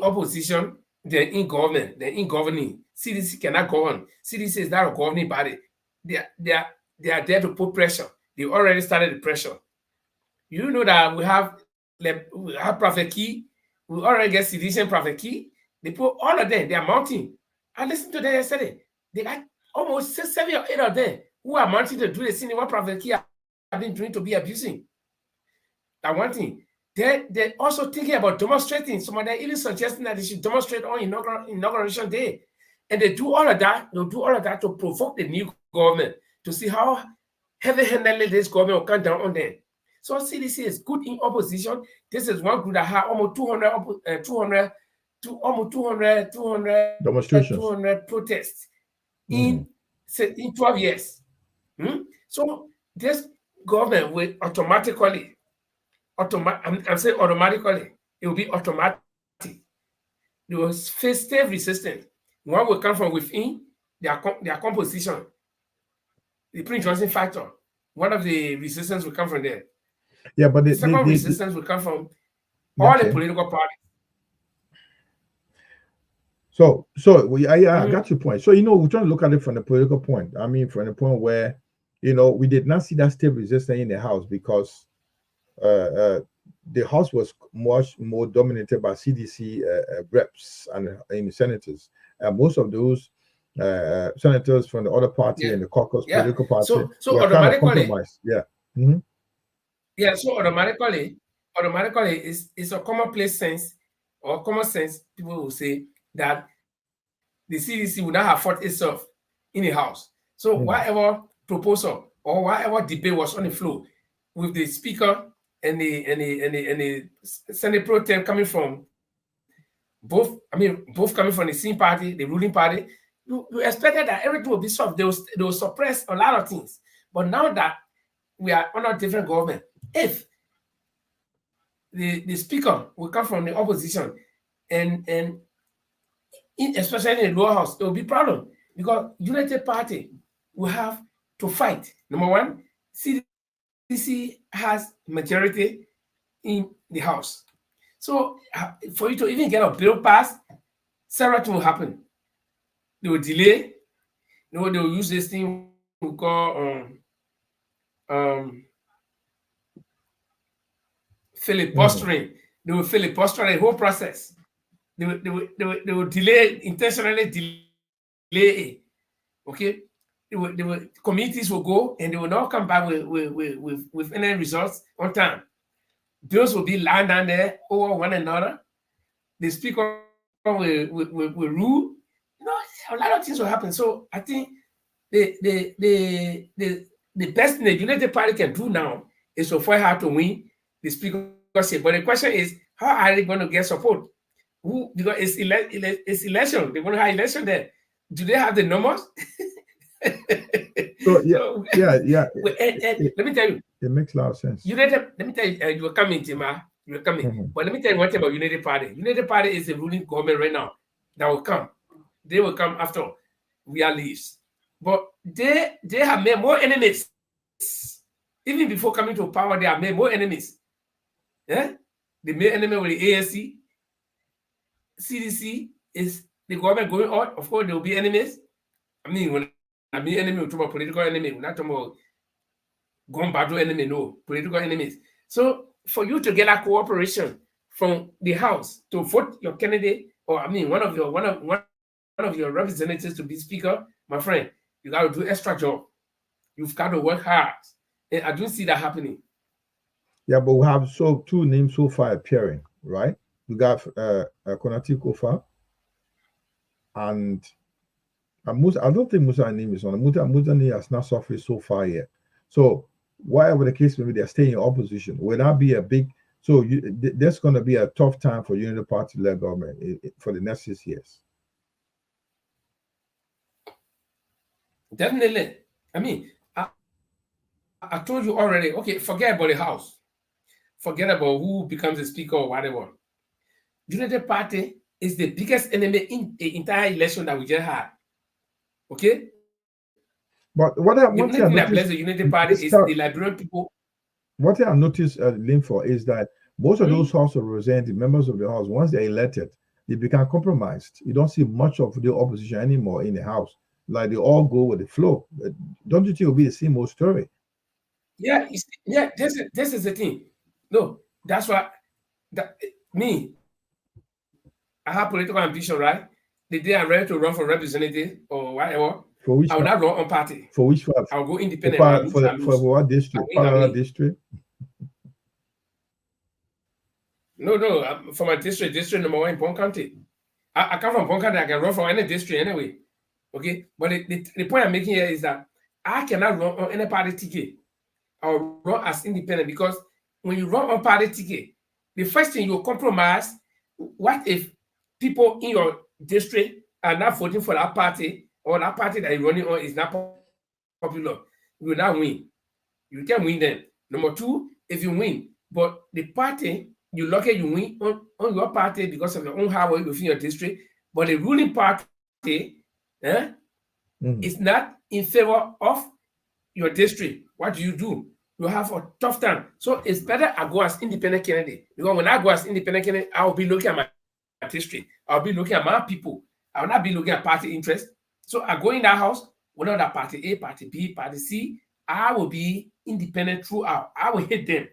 opposition than in government, than in governing. CDC cannot govern. CDC is not a governing body. They are there to put pressure. They already started the pressure. You know that we have Prophet Key. We already get CDC and Prophet Key. They put all of them. They are mounting. I listened to them yesterday. They got almost 6, 7, or 8 of them who are mounting to do the thing what Prophet Key have been doing to be abusing. That one thing. They're also thinking about demonstrating. Some of them even suggesting that they should demonstrate on inauguration day. And they do all of that. They'll do all of that to provoke the new government to see how heavy-handedly this government will come down on them. So CDC is good in opposition. This is one group that had almost 200 protests in 12 years. So this government will automatically I'm saying automatically, it will be automatic. They will face stiff resistance. One will come from within their composition. The Prince Johnson factor, one of the resistance will come from there. Yeah, but the second resistance will come from all the political parties. So I got your point. So, we're trying to look at it from the political point. I mean, from the point where, we did not see that stiff resistance in the House because the House was much more dominated by CDC reps and senators. Most of those senators from the other party and the caucus political party so were kind of compromised. Yeah. Mm-hmm. Yeah, so automatically it's a commonplace sense or common sense. People will say that the CDC would not have fought itself in the House. So whatever proposal or whatever debate was on the floor with the speaker and the Senate Pro Tem coming from both coming from the same party, the ruling party, you expected that everything would be solved. They will suppress a lot of things. But now that we are under a different government, if the speaker will come from the opposition and especially in the lower house, it will be a problem because United Party will have to fight. Number one, CDC has majority in the House. So for you to even get a bill passed, several things will happen. They will delay. They will use this thing we call filibustering. They will filibuster the whole process. They will delay, intentionally delay. Okay, committees will go and they will not come back with any results on time. Those will be lying down there over one another. The speaker will rule. A lot of things will happen. So I think the best thing the United Party can do now is to fight hard to win the speakership. But the question is, how are they going to get support? Who? Because it's election. They're going to have election there. Do they have the numbers? Let me tell you. It makes a lot of sense. Let me tell you, you are coming, Tima. You are coming. But let me tell you one thing about United Party. United Party is the ruling government right now that will come. They will come after we are leaves. But they have made more enemies. Even before coming to power, they have made more enemies. Yeah? They made enemy with the ANC. CDC is the government going on. Of course, there will be enemies. I mean, when I mean enemy, we're talking about political enemy. We're not talking about gun battle enemy, no. Political enemies. So for you to get a cooperation from the House to vote your candidate, or I mean one of your representatives to be speaker, my friend, you got to do extra job. You've got to work hard. And I don't see that happening. Yeah, but we have two names so far appearing, right? We got Konati Kofa and Musa. I don't think Musa's name is on. Musa name has not surfaced so far yet. So whatever the case may be, they're staying in opposition. Will that be a big? So there's going to be a tough time for Unity Party-led government for the next 6 years. Definitely. I mean, I told you already. Okay, forget about the House. Forget about who becomes the speaker or whatever. United Party is the biggest enemy in the entire election that we just had. Okay? But what I noticed, the United Party is the Liberian people. What I noticed, Linfo, is that most of those House of Representatives, members of the House, once they're elected, they become compromised. You don't see much of the opposition anymore in the House. Like they all go with the flow. Don't you think it'll be the same old story? Yeah, this is the thing. No, that's why I have political ambition, right? The day I'm ready to run for representative or whatever, for which I will not run on party. For which part? I'll go independent. For what district? District? No. For my district number 1 in Pong County. I come from Pong County. I can run for any district anyway. Okay, but the point I'm making here is that I cannot run on any party ticket. I'll run as independent because when you run on party ticket, the first thing you compromise. What if people in your district are not voting for that party, or that party that you're running on is not popular? You will not win. You can win them. Number two, if you win, But the party, you lucky you win on your party because of your own hard work within your district. But the ruling party is not in favor of your district. What do? You have a tough time. So it's better I go as independent candidate. Because when I go as independent candidate, I will be looking at my district. I'll be looking at my people. I will not be looking at party interest. So I go in that house, whether that party A, party B, party C, I will be independent throughout. I will hit them.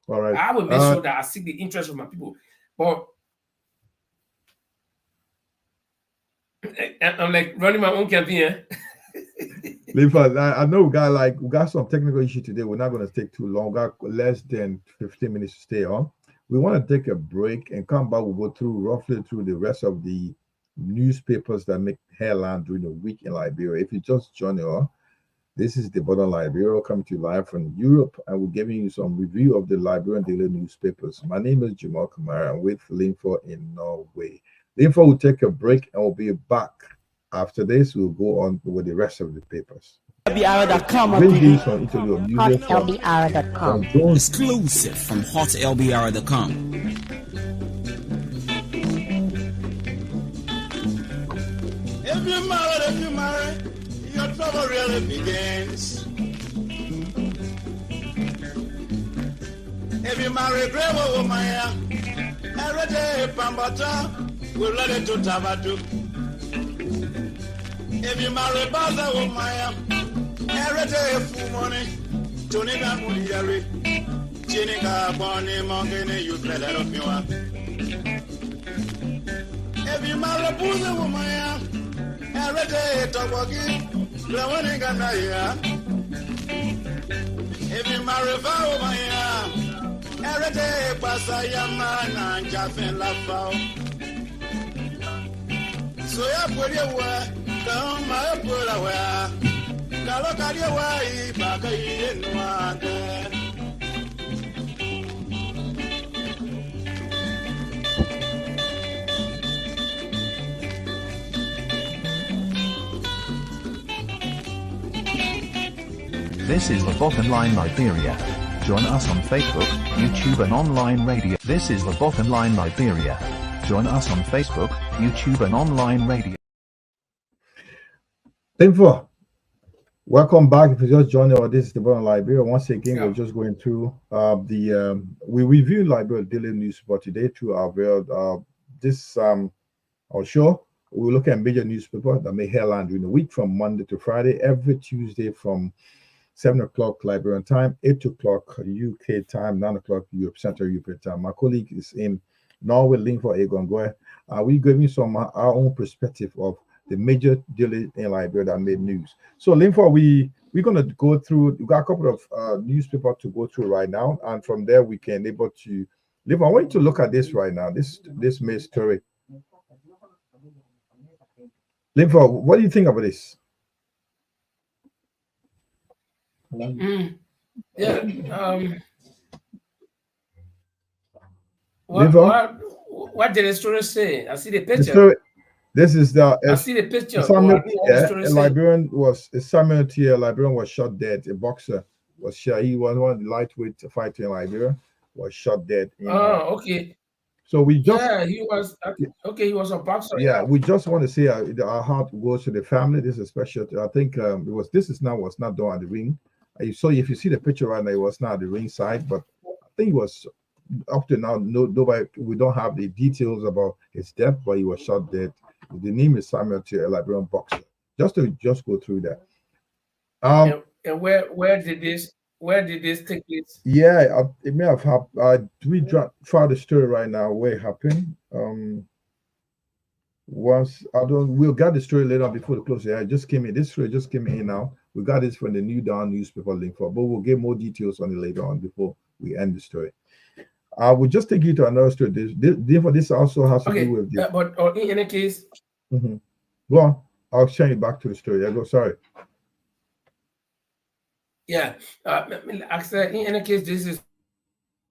All right. I will make sure that I seek the interest of my people. But I'm like running my own campaign. I know we got some technical issue today. We're not going to take too long. We got less than 15 minutes to stay on. We want to take a break and come back. We'll go roughly through the rest of the newspapers that make headline during the week in Liberia. If you just join us, this is the Bottom Liberia coming to you live from Europe, and we're giving you some review of the Liberian daily newspapers. My name is Jamal Kamara. I'm with Linfo in Norway. Linfo will take a break and we'll be back. After this, we'll go on with the rest of the papers. LBR.com. HotLBR.com. Exclusive from HotLBR.com. If you marry, your trouble really begins. If you marry a brave woman, every day Pambata will let it to Tabatu. If you marry Baza woman, every day full money, Tunika Muriari, Chinika Bonnie Monkey, you play that of you. If you marry Buza woman, every day Tawaki, Lawaninganaya. If you marry Vawaya, every day Pasayama and Jaffin Lafao. So ya put your work, come my put away. Kalokadia way, Baka in one. This is the Bottom Line Liberia. Join us on Facebook, YouTube and online radio. This is the Bottom Line Liberia. Join us on Facebook, YouTube and online radio. Linfo, welcome back. If you just joined us, this is the Bottom Line Liberia. Once again, we're just going through we review Liberia daily newspaper today through our show. We look at major newspapers that make headline during the week from Monday to Friday, every Tuesday from 7 o'clock Liberian time, 8 o'clock UK time, 9 o'clock Central European time. My colleague is in Norway, Linfo Egongoe. We giving some our own perspective of the major daily in Liberia that made news. So Linfo, we're going to go through, we got a couple of newspapers to go through right now, and from there we can able to Linfo, I want you to look at this right now, this main story. Linfo, what do you think about this? What did the story say? I see the picture. This is the I see the picture. Samuel Tier, Liberian was shot dead. A boxer was shot. He was one of the lightweight fighter in Liberia, was shot dead. Okay. So we just he was okay. He was a boxer. Yeah, we just want to say our heart goes to the family. This is special. I think was not done at the ring. So if you see the picture right now, it was not at the ring side, but I think it was up to now. Nobody, we don't have the details about his death, but he was shot dead. The name is Samuel Tier, a Liberian boxer. Just go through that. And where did this take place? Yeah, it may have happened. We try the story right now where it happened. We'll get the story later on before the close. Yeah, this story just came in now. We got this from the New Dawn newspaper Linfo, but we'll get more details on it later on before we end the story. I will just take you to another story. This also has to do with this. But in any case, go on. I'll send you back to the story. I go. Sorry. Yeah. In any case, this is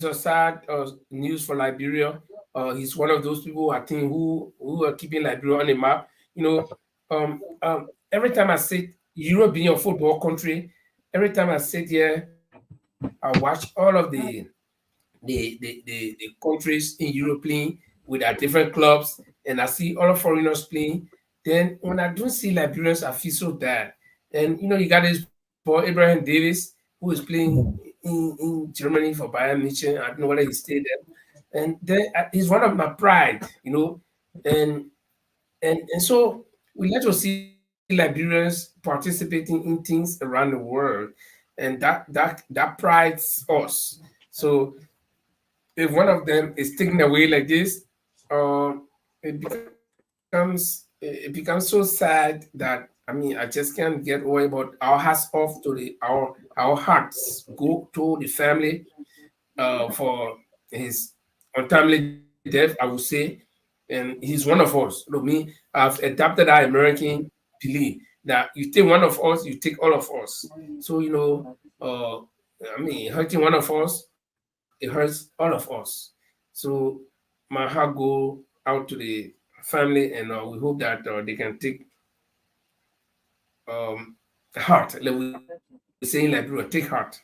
a sad news for Liberia. He's one of those people I think who are keeping Liberia on the map. Every time I sit, Europe being a football country, every time I sit here, I watch all of the the countries in Europe playing with their different clubs, and I see other foreigners playing. Then when I don't see Liberians, I feel so bad. And you got this boy Abraham Davis who is playing in Germany for Bayern Munich. I don't know whether he stayed there, and then he's one of my pride, and so we like to see Liberians participating in things around the world, and that prides us. So if one of them is taken away like this, it becomes so sad that I just can't get away. But our hats off to our hearts go to the family for his untimely death, I would say. And he's one of us. Me, I've adapted our American belief that you take one of us, you take all of us. So hurting one of us, it hurts all of us. So my heart go out to the family, and we hope that they can take heart. Like we say in Liberia, take heart.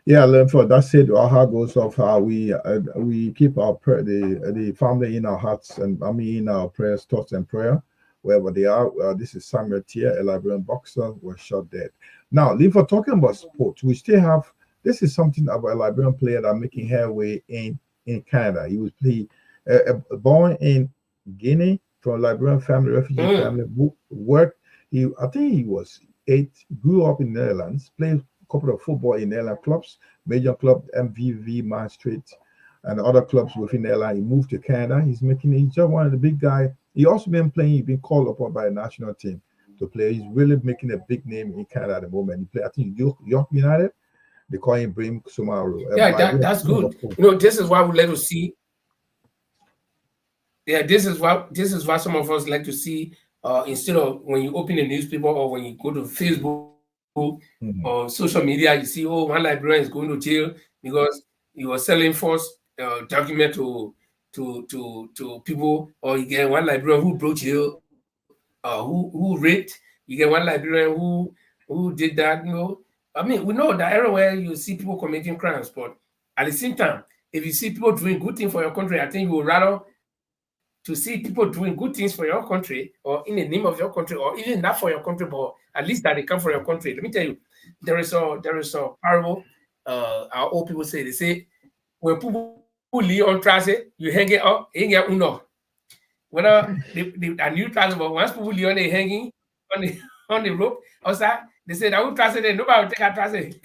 Yeah, Linford, that's it. Our heart goes off. We keep the family in our hearts, and in our prayers, thoughts, and prayer wherever they are. This is Samuel Tier, a Liberian boxer, was shot dead. Now, Linford, talking about sports, we still have. This is something about a Liberian player that making headway in Canada. He was born in Guinea from a Liberian family, refugee family. Worked. I think he was 8. Grew up in the Netherlands. Played couple of football in Netherlands clubs, major club MVV, Maastricht, and other clubs within Netherlands. He moved to Canada. He's just one of the big guys. He also been playing. He's been called upon by the national team to play. He's really making a big name in Canada at the moment. He play, I think, York United. They call him Brim Sumaru. Yeah, that's good. This is why we like to see. Yeah, this is why some of us like to see. Instead of when you open the newspaper or when you go to Facebook or social media, you see, one Liberian is going to jail because he was selling false document to people, or you get one Liberian who broke jail, who raped. You get one Liberian who did that. We know that everywhere you see people committing crimes, but at the same time, if you see people doing good things for your country, I think you would rather to see people doing good things for your country or in the name of your country, or even not for your country, but at least that they come for your country. Let me tell you, there is a parable. Our old people say, they say, when people leave on transit, you hang it up, hang it uno. When a new transit, but once people leave on the hanging on the rope, outside, they say that who transit, nobody will take a transit.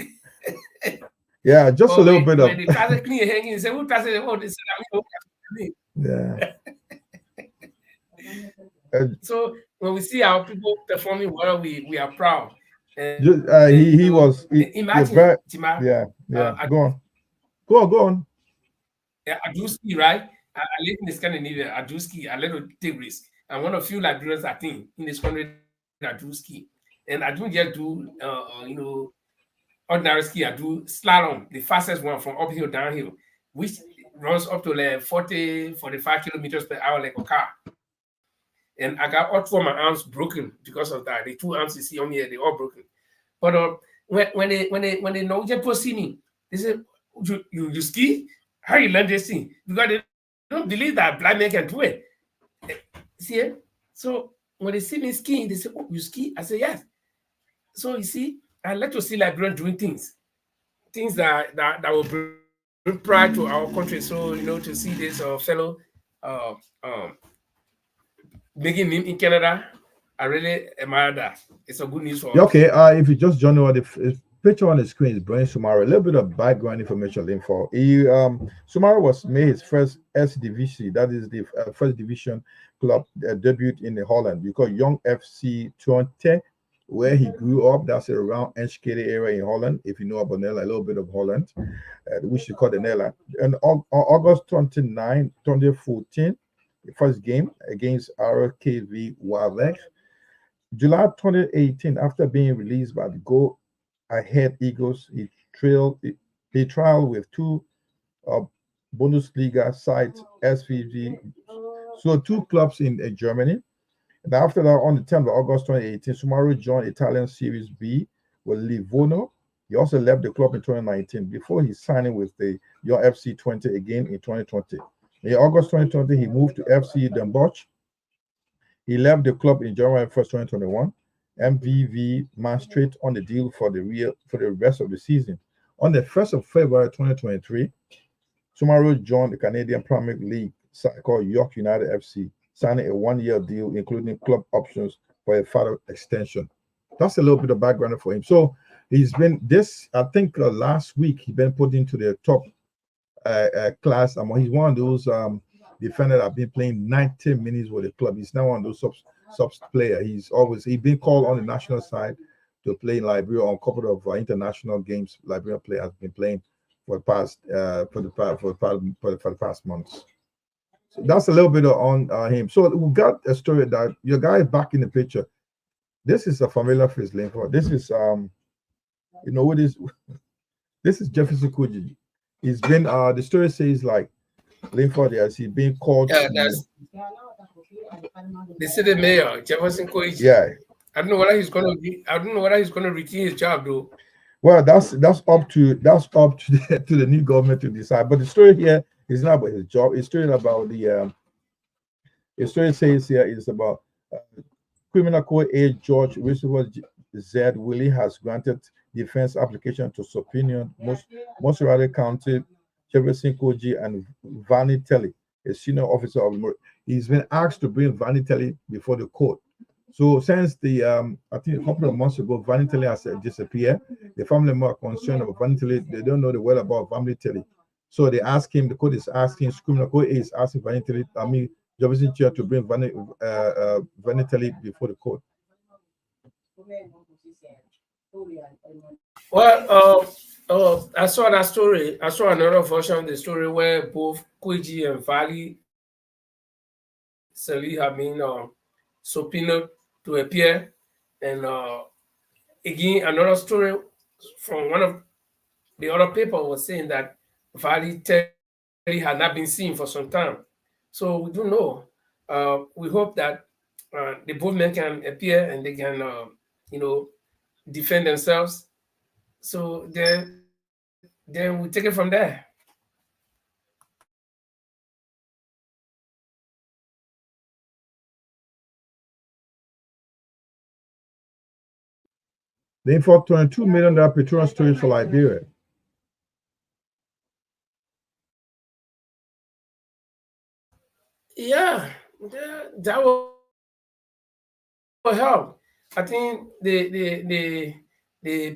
Yeah, just a little bit of. When the transit clean hanging, they say who transit? Oh, they say that we don't. Yeah. So when we see our people performing well, we are proud. He was. Imagine, Tima. Yeah. Go on. Yeah, I do ski, right? I live in Scandinavia. I do ski. I let to take risk. I'm one of few Liberians, I think, in this country that do ski, and I don't just do ordinary ski. I do slalom, the fastest one from uphill downhill, which runs up to like 40-45 kilometers per hour like a car. And I got all 4 of my arms broken because of that. The 2 arms you see on me, they're all broken. But when the Norwegian people see me, they say, you ski? How you learn this thing? Because they don't believe that blind men can do it. See? So when they see me skiing, they say, oh, you ski? I say, yes. So you see, I like to see Liberians doing things that will bring pride to our country. So, to see this fellow making name in Canada, I really admire that. It's a good news for us. Okay, if you just join the picture on the screen is Brian Sumaru. A little bit of background information info. Sumaru made his first SDVC, that is the first division club debut in the Holland, because Young FC Twente, where he grew up, that's around Enschede area in Holland. If you know about Netherlands, a little bit of Holland, which is called the Netherlands. And on August 29, 2014, the first game against RKV Waalwijk. July 2018, after being released by the Go Ahead Eagles, he trialed with 2 Bundesliga sides, SVG, so 2 clubs in Germany. And after that, on the 10th of August 2018, Sumaru joined Italian Series B with Livorno He also left the club in 2019 before he signed with the Young FC 20 again in 2020. In August 2020, he moved to FC Den Bosch. He left the club in January 1st, 2021. MVV Maastricht on the deal for the rest of the season. On the 1st of February 2023, Sumaro joined the Canadian Premier League side called York United FC, signing a 1-year deal, including club options for a further extension. That's a little bit of background for him. So he's been I think last week he's been put into the top class. He's one of those defenders that have been playing 90 minutes with the club. He's now one of those sub player. He's been called on the national side to play in Liberia on a couple of international games. Liberian player has been playing for the past months. So that's a little bit on him. So we got a story that your guy is back in the picture. This is a familiar face, Linford. This is you know what is this is Jefferson Koji. He's been the story says like Linford has he been called. Yeah, that's the city mayor, Jefferson Koji. Yeah. I don't know whether he's gonna retain his job though. Well, that's up to the new government to decide. But the story here is not about his job. It's story about the story says here is about criminal court aide George Christopher Z. Willie has granted defense application to subpoena Mosserati County Jefferson Koji and Vanny Telly, a senior officer of. He's been asked to bring Vanny Telly before the court. So since the I think a couple of months ago, Vanny Telly has disappeared. The family are concerned about Vanny Telly. They don't know the word about Vanny Telly. So they ask him. The court is asking. Criminal court is asking Vanny Telly. Jefferson Chair to bring Vanny Telly before the court. Well, I saw that story. I saw another version of the story where both Koji and Vali Sali have been subpoenaed to appear, and again another story from one of the other people was saying that Vali Telly had not been seen for some time. So we don't know. We hope that the both men can appear and they can, defend themselves. So then we take it from there. They fought $22 million petroleum storage for Liberia. Yeah, that will help. I think the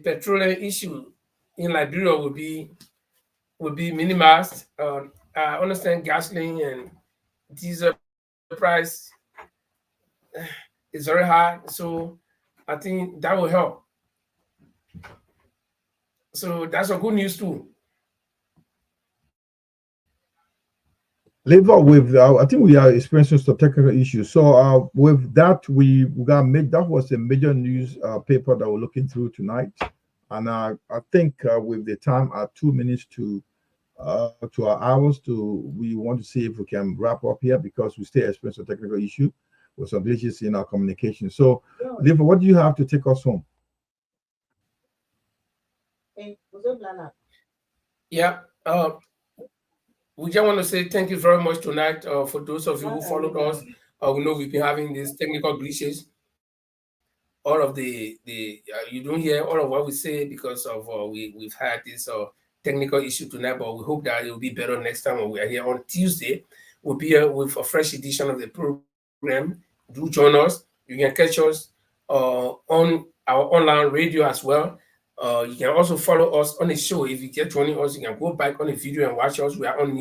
petroleum issue in Liberia will be minimized. I understand gasoline and diesel price is very high, so I think that will help. So that's a good news too. Labour with I think we are experiencing some technical issues. So with that, we got made. That was a major news paper that we're looking through tonight, and I think with the time at 2 minutes to our hours we want to see if we can wrap up here because we still experience a technical issue with some glitches in our communication. So, Labour, what do you have to take us home? Yeah. We just want to say thank you very much tonight for those of you who followed us. We know we've been having these technical glitches. All of the you don't hear all of what we say because of we've had this technical issue tonight, but we hope that it will be better next time when we are here on Tuesday. We'll be here with a fresh edition of the program. Do join us. You can catch us on our online radio as well. You can also follow us on the show. If you get joining us, you can go back on the video and watch us. We are on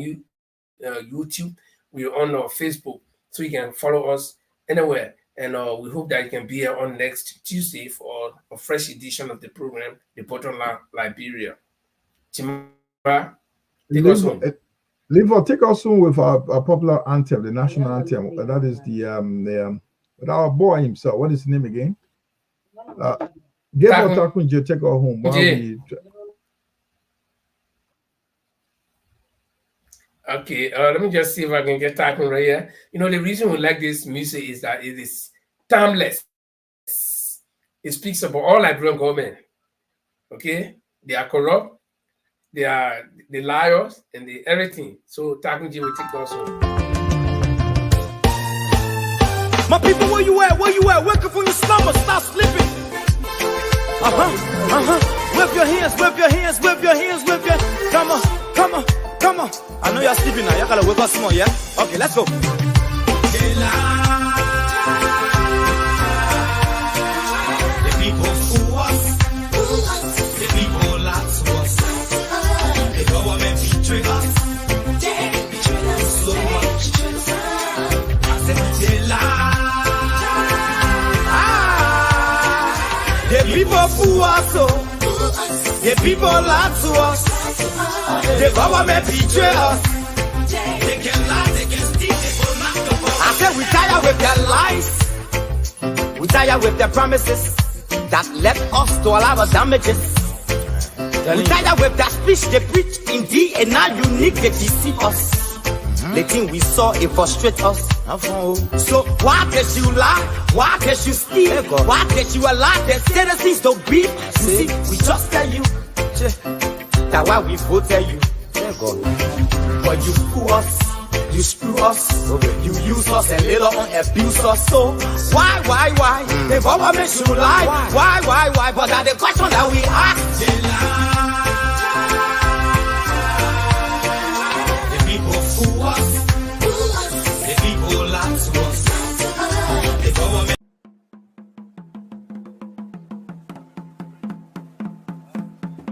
YouTube. We are on Facebook. So you can follow us anywhere. And we hope that you can be here on next Tuesday for a fresh edition of the program, The Bottom Line Liberia. Chimba, take us home. Livo, take us home with our popular anthem, the national anthem. That is our boy himself. What is his name again? Take her home. Okay, let me just see if I can get Takun right here. You know, the reason we like this music is that it is timeless. It speaks about all Liberian government. Okay, They are corrupt. They are the liars and the everything. So Takunji will take us home. My people, where you at? Where you at? Wake up from your slumber. Stop sleeping. Whip your hands, whip your hands, whip your hands, whip your. Come on, come on, come on. I know you're sleeping now. Y'all gotta wake up small, yeah? Okay, let's go. The people fool us. The people lie to us. The government betray us. So much. I said they lie. The people fool us. The people lie to us. The government betray us. They can lie, they can steal, they will not go. I said we tired with their lies. We tired with their promises that led us to all our damages. We tired with their speech they preach indeed, and now unique they deceive us. The thing we saw, it frustrate us. So why did you lie? Why did you steal? Why did you allow the citizens to beat? You see, we just tell you that why we voted you. But you fool us, you screw us, you use us and later on abuse us. So why? The government should lie. Why? But that's the question that we ask.